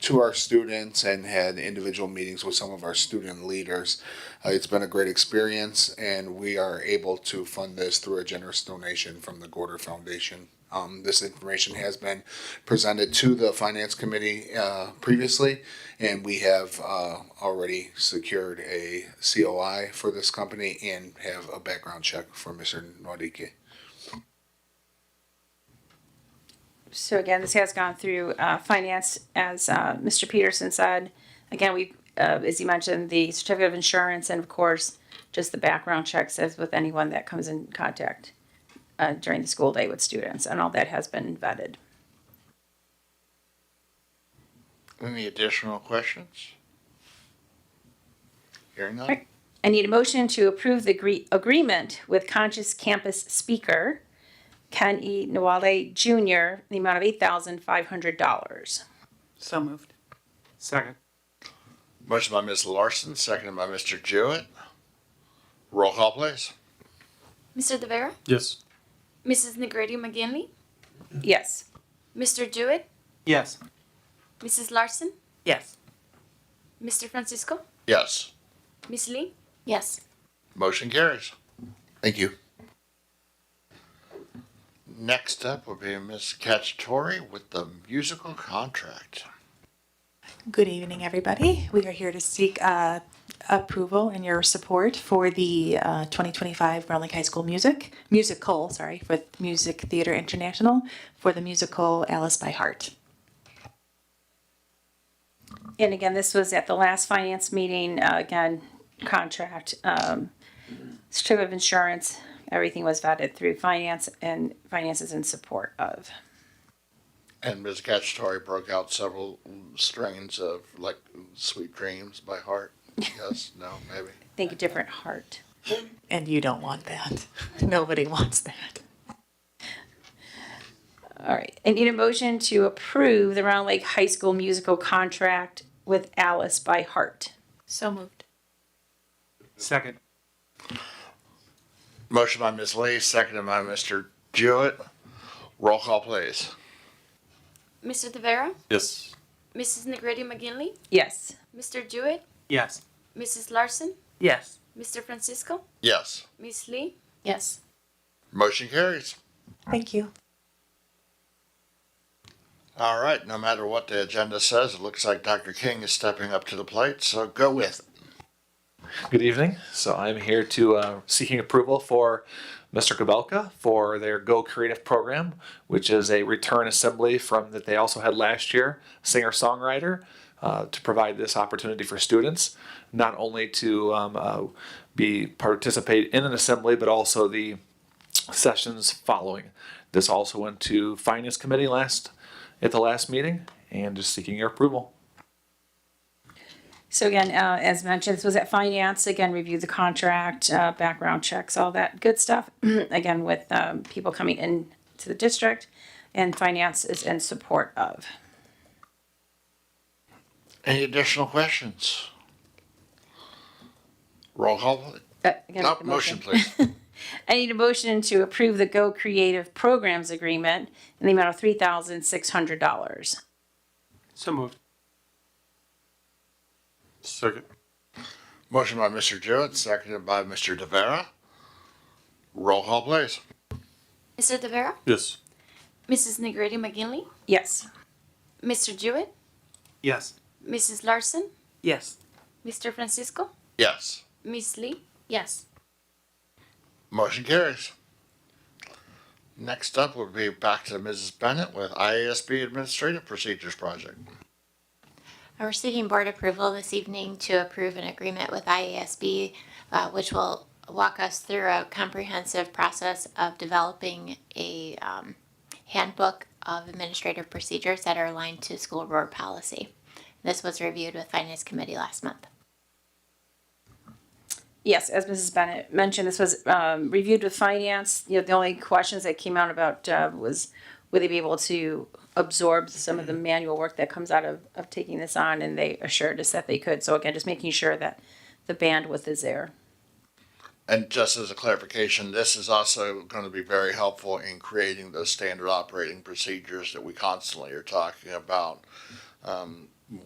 to our students and had individual meetings with some of our student leaders. It's been a great experience, and we are able to fund this through a generous donation from the Gorder Foundation. This information has been presented to the Finance Committee previously, and we have already secured a COI for this company and have a background check for Mr. Nwadike. So again, this has gone through finance, as Mr. Peterson said. Again, we, as you mentioned, the certificate of insurance and of course, just the background checks as with anyone that comes in contact during the school day with students, and all that has been vetted. Any additional questions? Hearing none? Right. I need a motion to approve the agreement with Conscious Campus speaker Ken E. Nwale Jr. in the amount of $8,500. So moved. Second. Motion by Ms. Larson, seconded by Mr. Jewett. Roll call, please. Mr. Tavera? Yes. Mrs. Negretti McGinley? Yes. Mr. Jewett? Yes. Mrs. Larson? Yes. Mr. Francisco? Yes. Miss Lee? Yes. Motion carries. Thank you. Next up will be Ms. Cacciatore with the musical contract. Good evening, everybody. We are here to seek approval and your support for the 2025 Brown Lake High School musical, for Music Theater International for the musical Alice by Heart. And again, this was at the last finance meeting, again, contract, certificate of insurance, everything was vetted through finance and finances in support of. And Ms. Cacciatore broke out several strains of like Sweet Dreams by Heart. Yes, no, maybe. Think a different heart. And you don't want that. Nobody wants that. All right, I need a motion to approve the Round Lake High School musical contract with Alice by Heart. So moved. Second. Motion by Ms. Lee, seconded by Mr. Jewett. Roll call, please. Mr. Tavera? Yes. Mrs. Negretti McGinley? Yes. Mr. Jewett? Yes. Mrs. Larson? Yes. Mr. Francisco? Yes. Miss Lee? Yes. Motion carries. Thank you. All right, no matter what the agenda says, it looks like Dr. King is stepping up to the plate, so go with it. Good evening. So I'm here to seeking approval for Mr. Kabelka for their Go Creative program, which is a return assembly from that they also had last year, singer-songwriter, to provide this opportunity for students, not only to participate in an assembly, but also the sessions following. This also went to Finance Committee at the last meeting, and just seeking your approval. So again, as mentioned, this was at finance, again, reviewed the contract, background checks, all that good stuff. Again, with people coming in to the district, and finance is in support of. Any additional questions? Roll call, please. Again, No, the motion, please. I need a motion to approve the Go Creative Programs Agreement in the amount of $3,600. So moved. Second. Motion by Mr. Jewett, seconded by Mr. Tavera. Roll call, please. Mr. Tavera? Yes. Mrs. Negretti McGinley? Yes. Mr. Jewett? Yes. Mrs. Larson? Yes. Mr. Francisco? Yes. Miss Lee? Yes. Motion carries. Next up will be back to Mrs. Bennett with IASB Administrative Procedures Project. We're seeking board approval this evening to approve an agreement with IASB, which will walk us through a comprehensive process of developing a handbook of administrative procedures that are aligned to school board policy. This was reviewed with Finance Committee last month. Yes, as Mrs. Bennett mentioned, this was reviewed with finance. You know, the only questions that came out about was would they be able to absorb some of the manual work that comes out of taking this on, and they assured us that they could. So again, just making sure that the bandwidth is there. And just as a clarification, this is also going to be very helpful in creating those standard operating procedures that we constantly are talking about.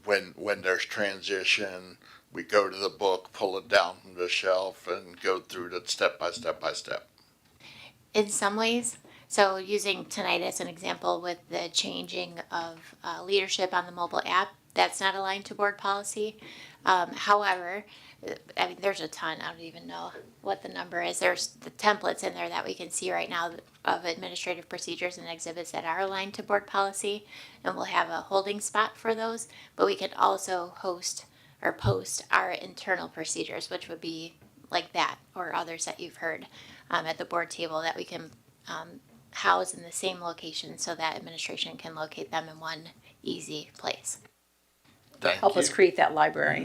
When there's transition, we go to the book, pull it down from the shelf, and go through it step by step by step. In some ways, so using tonight as an example with the changing of leadership on the mobile app, that's not aligned to board policy. However, I mean, there's a ton, I don't even know what the number is. There's the templates in there that we can see right now of administrative procedures and exhibits that are aligned to board policy, and we'll have a holding spot for those, but we can also host or post our internal procedures, which would be like that or others that you've heard at the board table that we can house in the same location so that administration can locate them in one easy place. Help us create that library.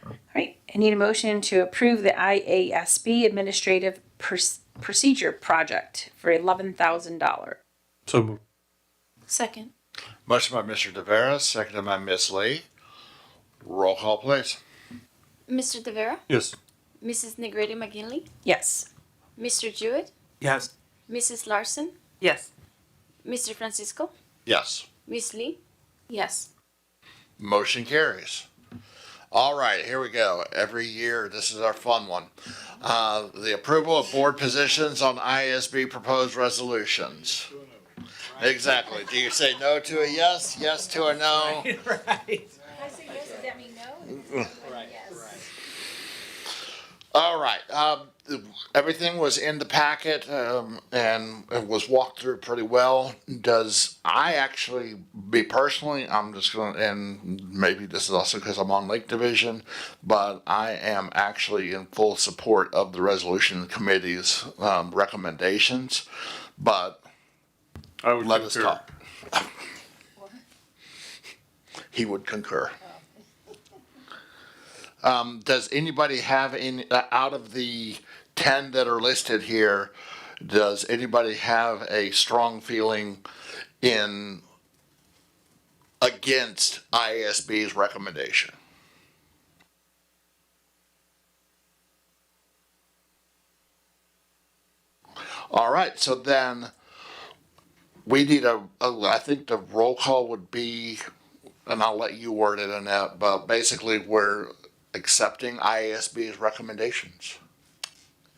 All right, I need a motion to approve the IASB Administrative Procedure Project for $11,000. So moved. Second. Motion by Mr. Tavera, seconded by Miss Lee. Roll call, please. Mr. Tavera? Yes. Mrs. Negretti McGinley? Yes. Mr. Jewett? Yes. Mrs. Larson? Yes. Mr. Francisco? Yes. Miss Lee? Yes. Motion carries. All right, here we go. Every year, this is our fun one. The approval of board positions on ISB proposed resolutions. Exactly. Do you say no to a yes, yes to a no? If I say yes, does that mean no? All right. Everything was in the packet and it was walked through pretty well. I actually, me personally, I'm just going to, and maybe this is also because I'm on Lake Division, but I am actually in full support of the resolution committee's recommendations. But I would let us concur. talk. He would concur. Does anybody have any, out of the 10 that are listed here, does anybody have a strong feeling against ISB's recommendation? All right, so then we need I think the roll call would be, and I'll let you word it, Annette, but basically we're accepting ISB's recommendations.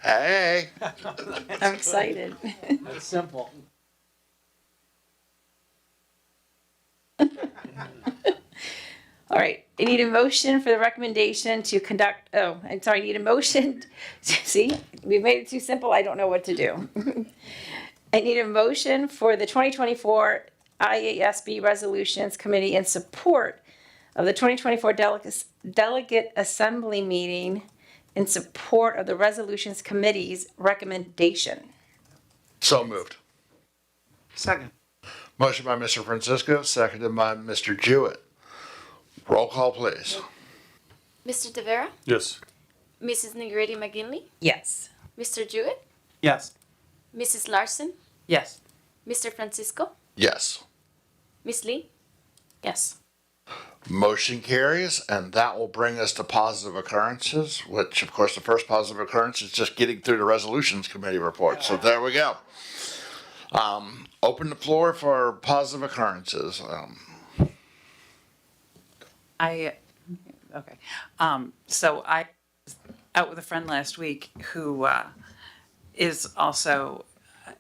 Hey. I'm excited. That's simple. All right, I need a motion for the recommendation to conduct, I need a motion. See, we've made it too simple, I don't know what to do. I need a motion for the 2024 IASB Resolutions Committee in support of the 2024 Delegate Assembly meeting in support of the Resolutions Committee's recommendation. So moved. Second. Motion by Mr. Francisco, seconded by Mr. Jewett. Roll call, please. Mr. Tavera? Yes. Mrs. Negretti McGinley? Yes. Mr. Jewett? Yes. Mrs. Larson? Yes. Mr. Francisco? Yes. Miss Lee? Yes. Motion carries, and that will bring us to positive occurrences, which, of course, the first positive occurrence is just getting through the resolutions committee report. So there we go. Open the floor for positive occurrences. So I was out with a friend last week who is also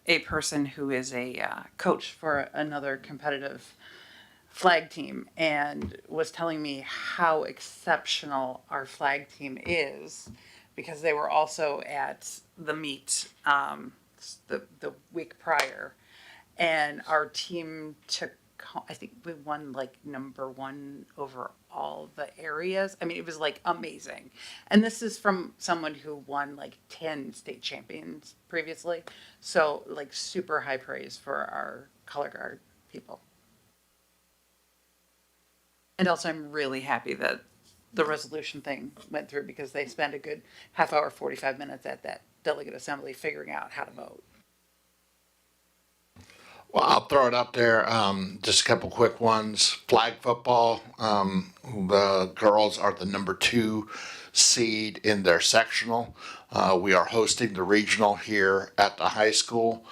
a person who is a coach for another competitive flag team, and was telling me how exceptional our flag team is, because they were also at the meet the week prior, and our team took, I think we won like number one over all the areas. I mean, it was like amazing. And this is from someone who won like 10 state champions previously. So like super high praise for our color guard people. And also I'm really happy that the resolution thing went through, because they spent a good half hour, 45 minutes at that delegate assembly figuring out how to vote. Well, I'll throw it up there. Just a couple quick ones. Flag football. The girls are the number 2 seed in their sectional. We are hosting the regional here at the high school,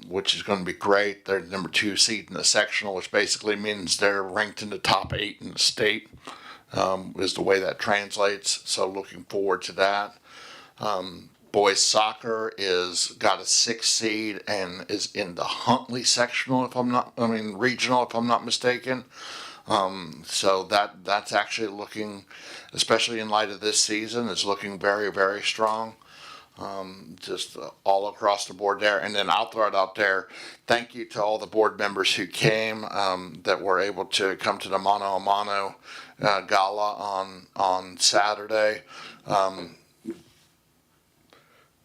which is going to be great. They're the number 2 seed in the sectional, which basically means they're ranked in the top 8 in the state, is the way that translates. So looking forward to that. Boys soccer got a 6 seed and is in the Huntley sectional, regional, if I'm not mistaken. So that's actually looking, especially in light of this season, is looking very, very strong. Just all across the board there. And then I'll throw it out there. Thank you to all the board members who came, that were able to come to the Mano a Mano gala on Saturday.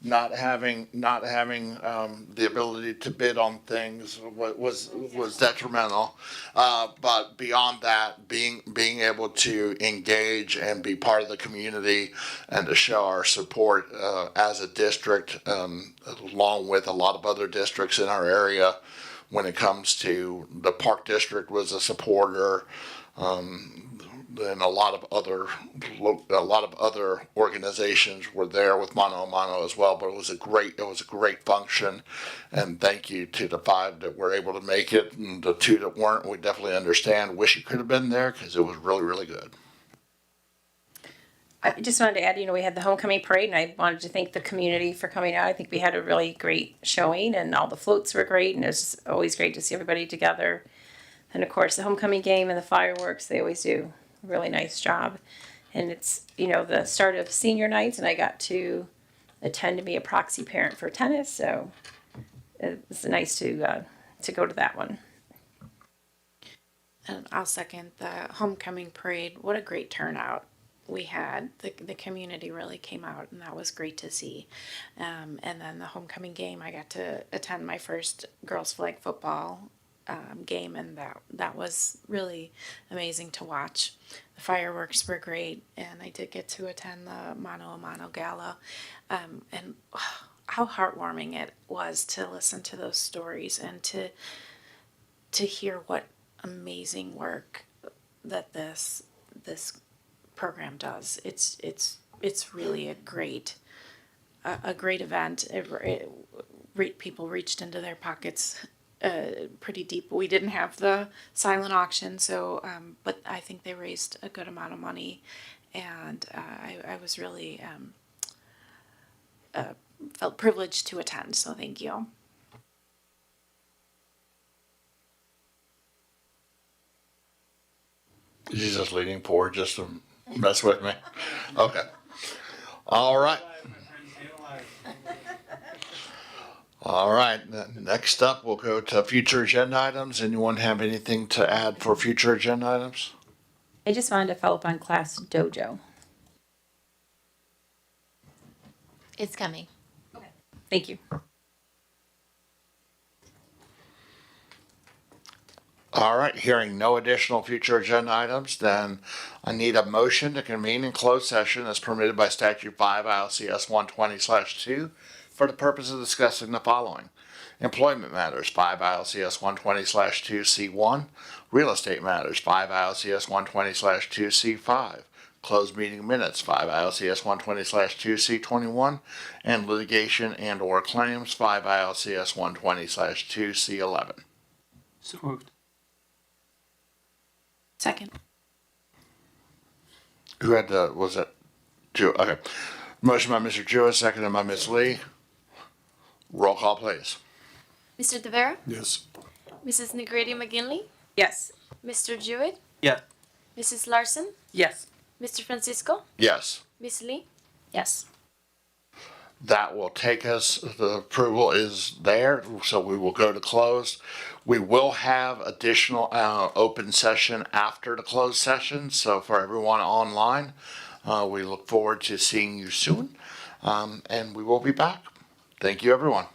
Not having the ability to bid on things was detrimental, but beyond that, being able to engage and be part of the community and to show our support as a district, along with a lot of other districts in our area, when it comes to the Park District was a supporter. and a lot of other organizations were there with Mano a Mano as well. But it was a great function, and thank you to the 5 that were able to make it, and the 2 that weren't. We definitely understand. Wish you could have been there because it was really good. I just wanted to add, we had the homecoming parade, and I wanted to thank the community for coming out. I think we had a really great showing, and all the floats were great, and it's always great to see everybody together. And of course, the homecoming game and the fireworks, they always do a really nice job. And it's, the start of senior nights, and I got to attend to be a proxy parent for tennis, so it's nice to go to that one. And I'll second the homecoming parade. What a great turnout we had. The community really came out, and that was great to see. And then the homecoming game, I got to attend my first girls flag football game, and that was really amazing to watch. The fireworks were great, and I did get to attend the Mano a Mano Gala, and how heartwarming it was to listen to those stories and to hear what amazing work that this program does. It's really a great event. People reached into their pockets pretty deep. We didn't have the silent auction, so but I think they raised a good amount of money, and I was really felt privileged to attend. So thank you. She's just leaning forward just to mess with me. Okay. All right. All right. Next up, we'll go to future agenda items. Anyone have anything to add for future agenda items? I just wanted to follow up on Class Dojo. It's coming. Thank you. All right, hearing no additional future agenda items, then I need a motion to convene in closed session as permitted by statute 5 ILCS 120/2 for the purpose of discussing the following: employment matters 5 ILCS 120/2C1, real estate matters 5 ILCS 120/2C5, closed meeting minutes 5 ILCS 120/2C21, and litigation and or claims 5 ILCS 120/2C11. So moved. Second. Who had the, was it Jewett? Okay. Motion by Mr. Jewett, seconded by Ms. Lee. Roll call, please. Mr. Tavera? Yes. Mrs. Negrete McGinley? Yes. Mr. Jewett? Yeah. Mrs. Larson? Yes. Mr. Francisco? Yes. Miss Lee? Yes. That will take us, the approval is there, so we will go to closed. We will have additional open session after the closed session, so for everyone online, we look forward to seeing you soon, and we will be back. Thank you, everyone.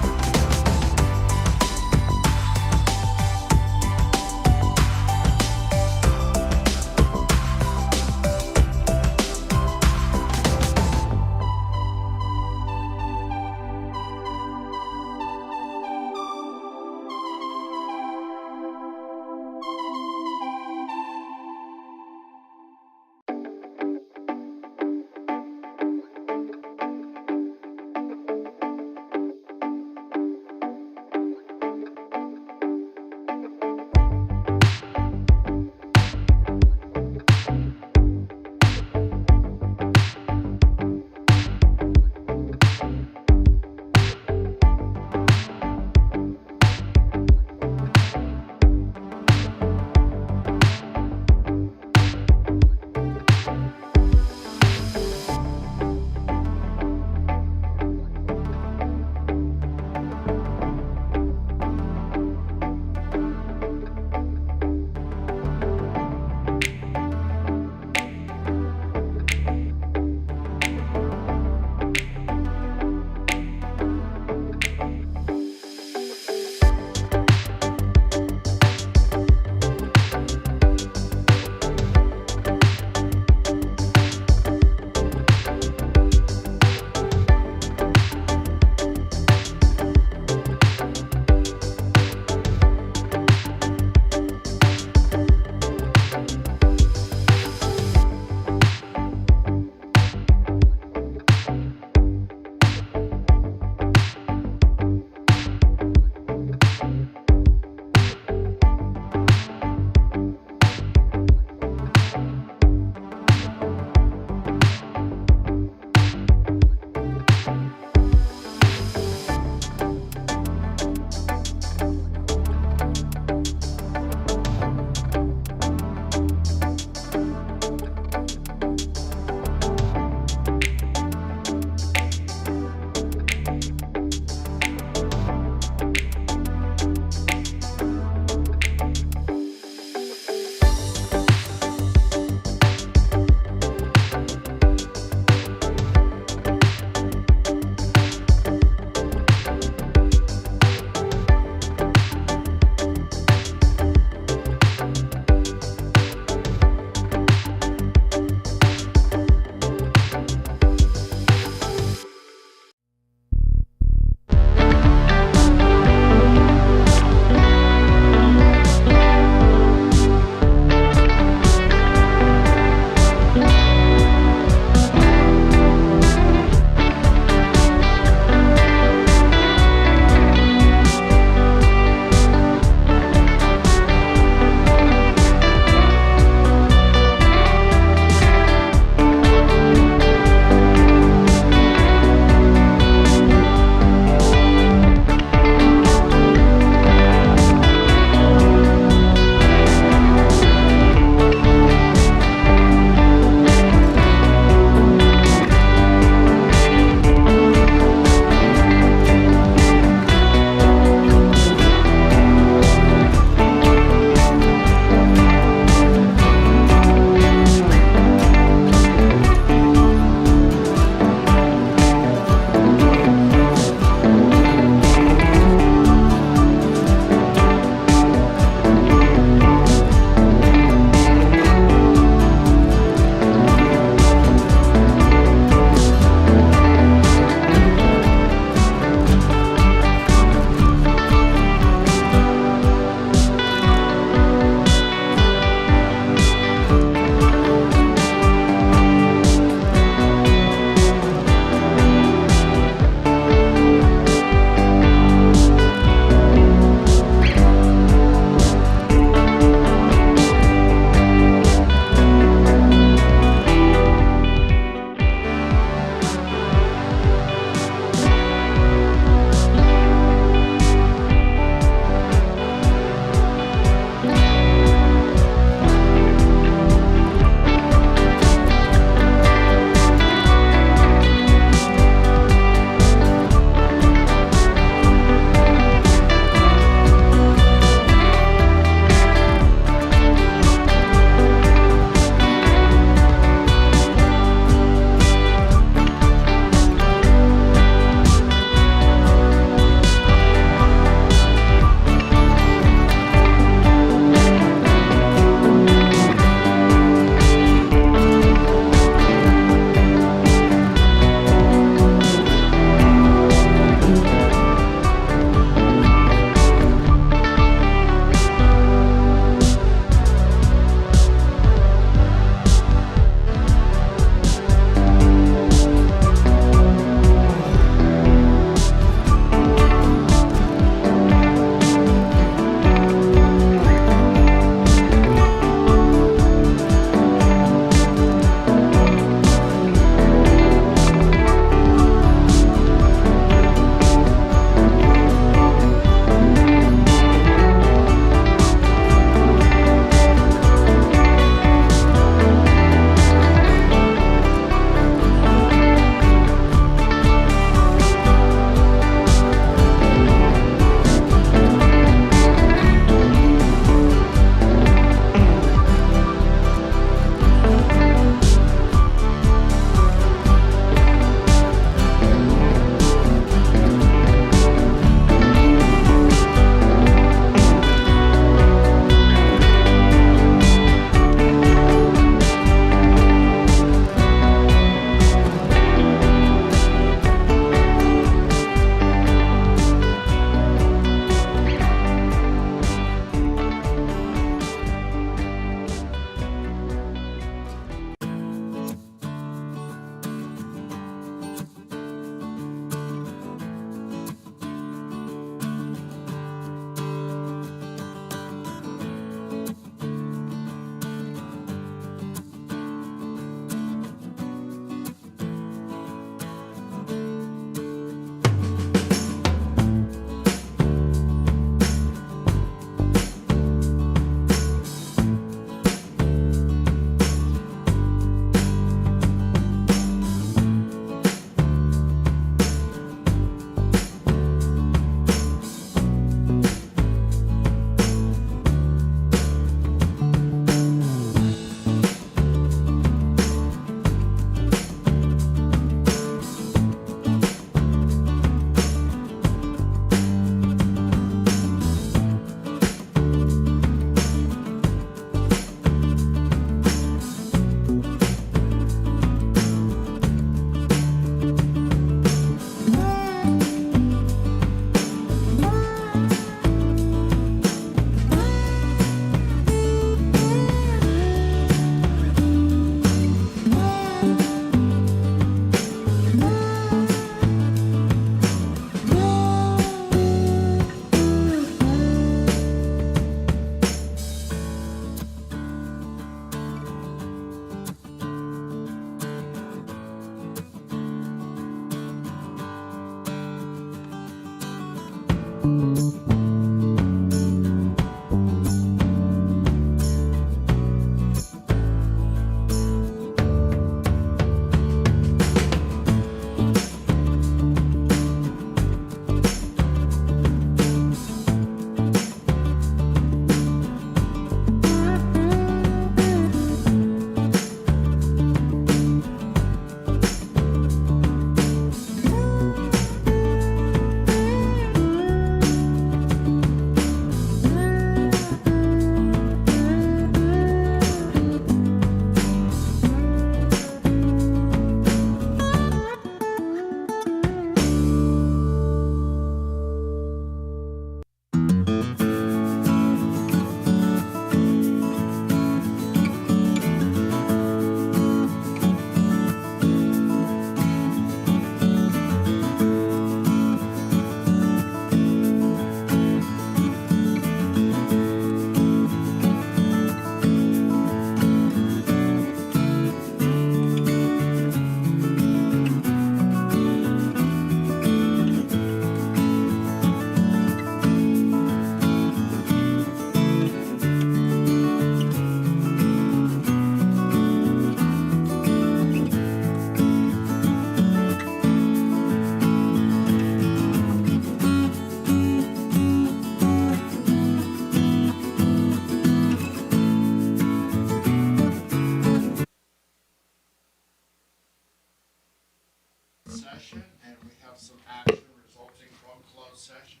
Session, and we have some action resulting from closed session.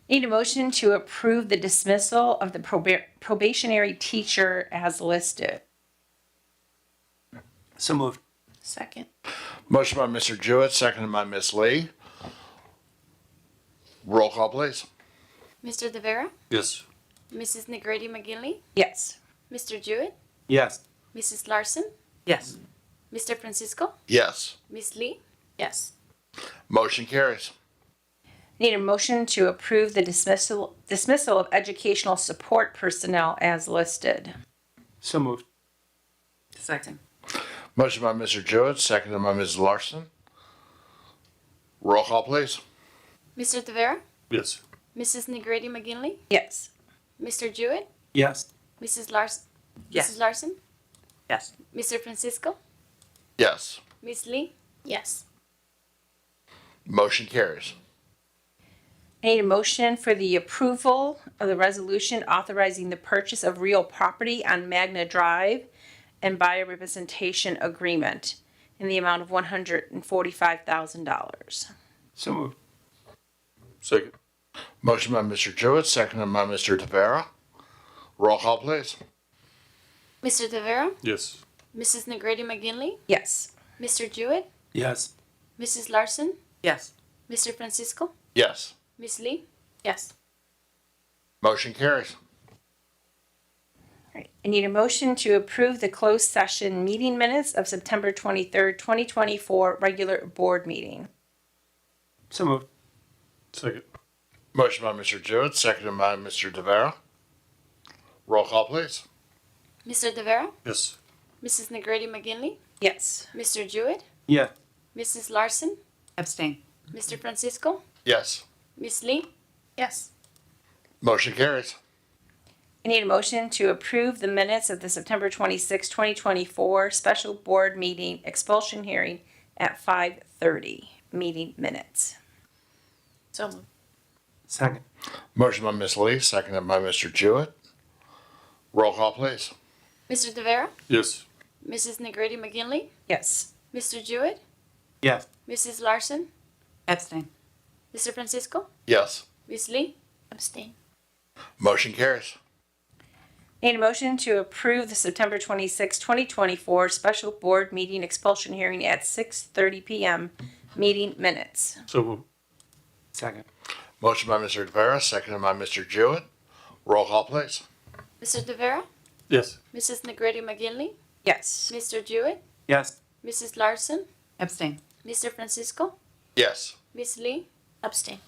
Need a motion to approve the dismissal of the probationary teacher as listed. So moved. Second. Motion by Mr. Jewett, seconded by Ms. Lee. Roll call, please. Mr. Tavera? Yes. Mrs. Negrete McGinley? Yes. Mr. Jewett? Yes. Mrs. Larson? Yes. Mr. Francisco? Yes. Ms. Lee? Yes. Motion carries. Need a motion to approve the dismissal of educational support personnel as listed. So moved. Second. Motion by Mr. Jewett, seconded by Ms. Larson. Roll call, please. Mr. Tavera? Yes. Mrs. Negrete McGinley? Yes. Mr. Jewett? Yes. Mrs. Larson? Yes. Mrs. Larson? Yes. Mr. Francisco? Yes. Ms. Lee? Yes. Motion carries. I need a motion for the approval of the resolution authorizing the purchase of real property on Magna Drive and buyer representation agreement in the amount of $145,000. So moved. Second. Motion by Mr. Jewett, seconded by Mr. Tavera. Roll call, please. Mr. Tavera? Yes. Mrs. Negrete McGinley? Yes. Mr. Jewett? Yes. Mrs. Larson? Yes. Mr. Francisco? Yes. Ms. Lee? Yes. Motion carries. All right. I need a motion to approve the closed session meeting minutes of September 23rd, 2024 regular board meeting. So moved. Second. Motion by Mr. Jewett, seconded by Mr. Tavera. Roll call, please. Mr. Tavera? Yes. Mrs. Negrete McGinley? Yes. Mr. Jewett? Yeah. Mrs. Larson? Abstain. Mr. Francisco? Yes. Ms. Lee? Yes. Motion carries. I need a motion to approve the minutes of the September 26, 2024 special board meeting expulsion hearing at 5:30. Meeting minutes. So moved. Second. Motion by Ms. Lee, seconded by Mr. Jewett. Roll call, please. Mr. Tavera? Yes. Mrs. Negrete McGinley? Yes. Mr. Jewett? Yes. Mrs. Larson? Abstain. Mr. Francisco? Yes. Ms. Lee? Abstain. Motion carries. Need a motion to approve the September 26, 2024 special board meeting expulsion hearing at 6:30 p.m. meeting minutes. So. Second. Motion by Mr. Tavera, seconded by Mr. Jewett. Roll call, please. Mr. Tavera? Yes. Mrs. Negrete McGinley? Yes. Mr. Jewett? Yes. Mrs. Larson? Abstain. Mr. Francisco? Yes. Ms. Lee? Abstain.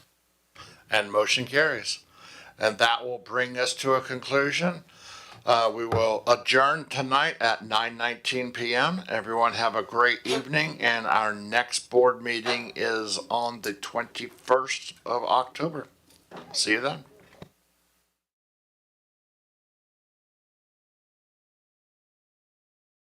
And motion carries. And that will bring us to a conclusion. We will adjourn tonight at 9:19 p.m. Everyone have a great evening, and our next board meeting is on the 21st of October. See you then.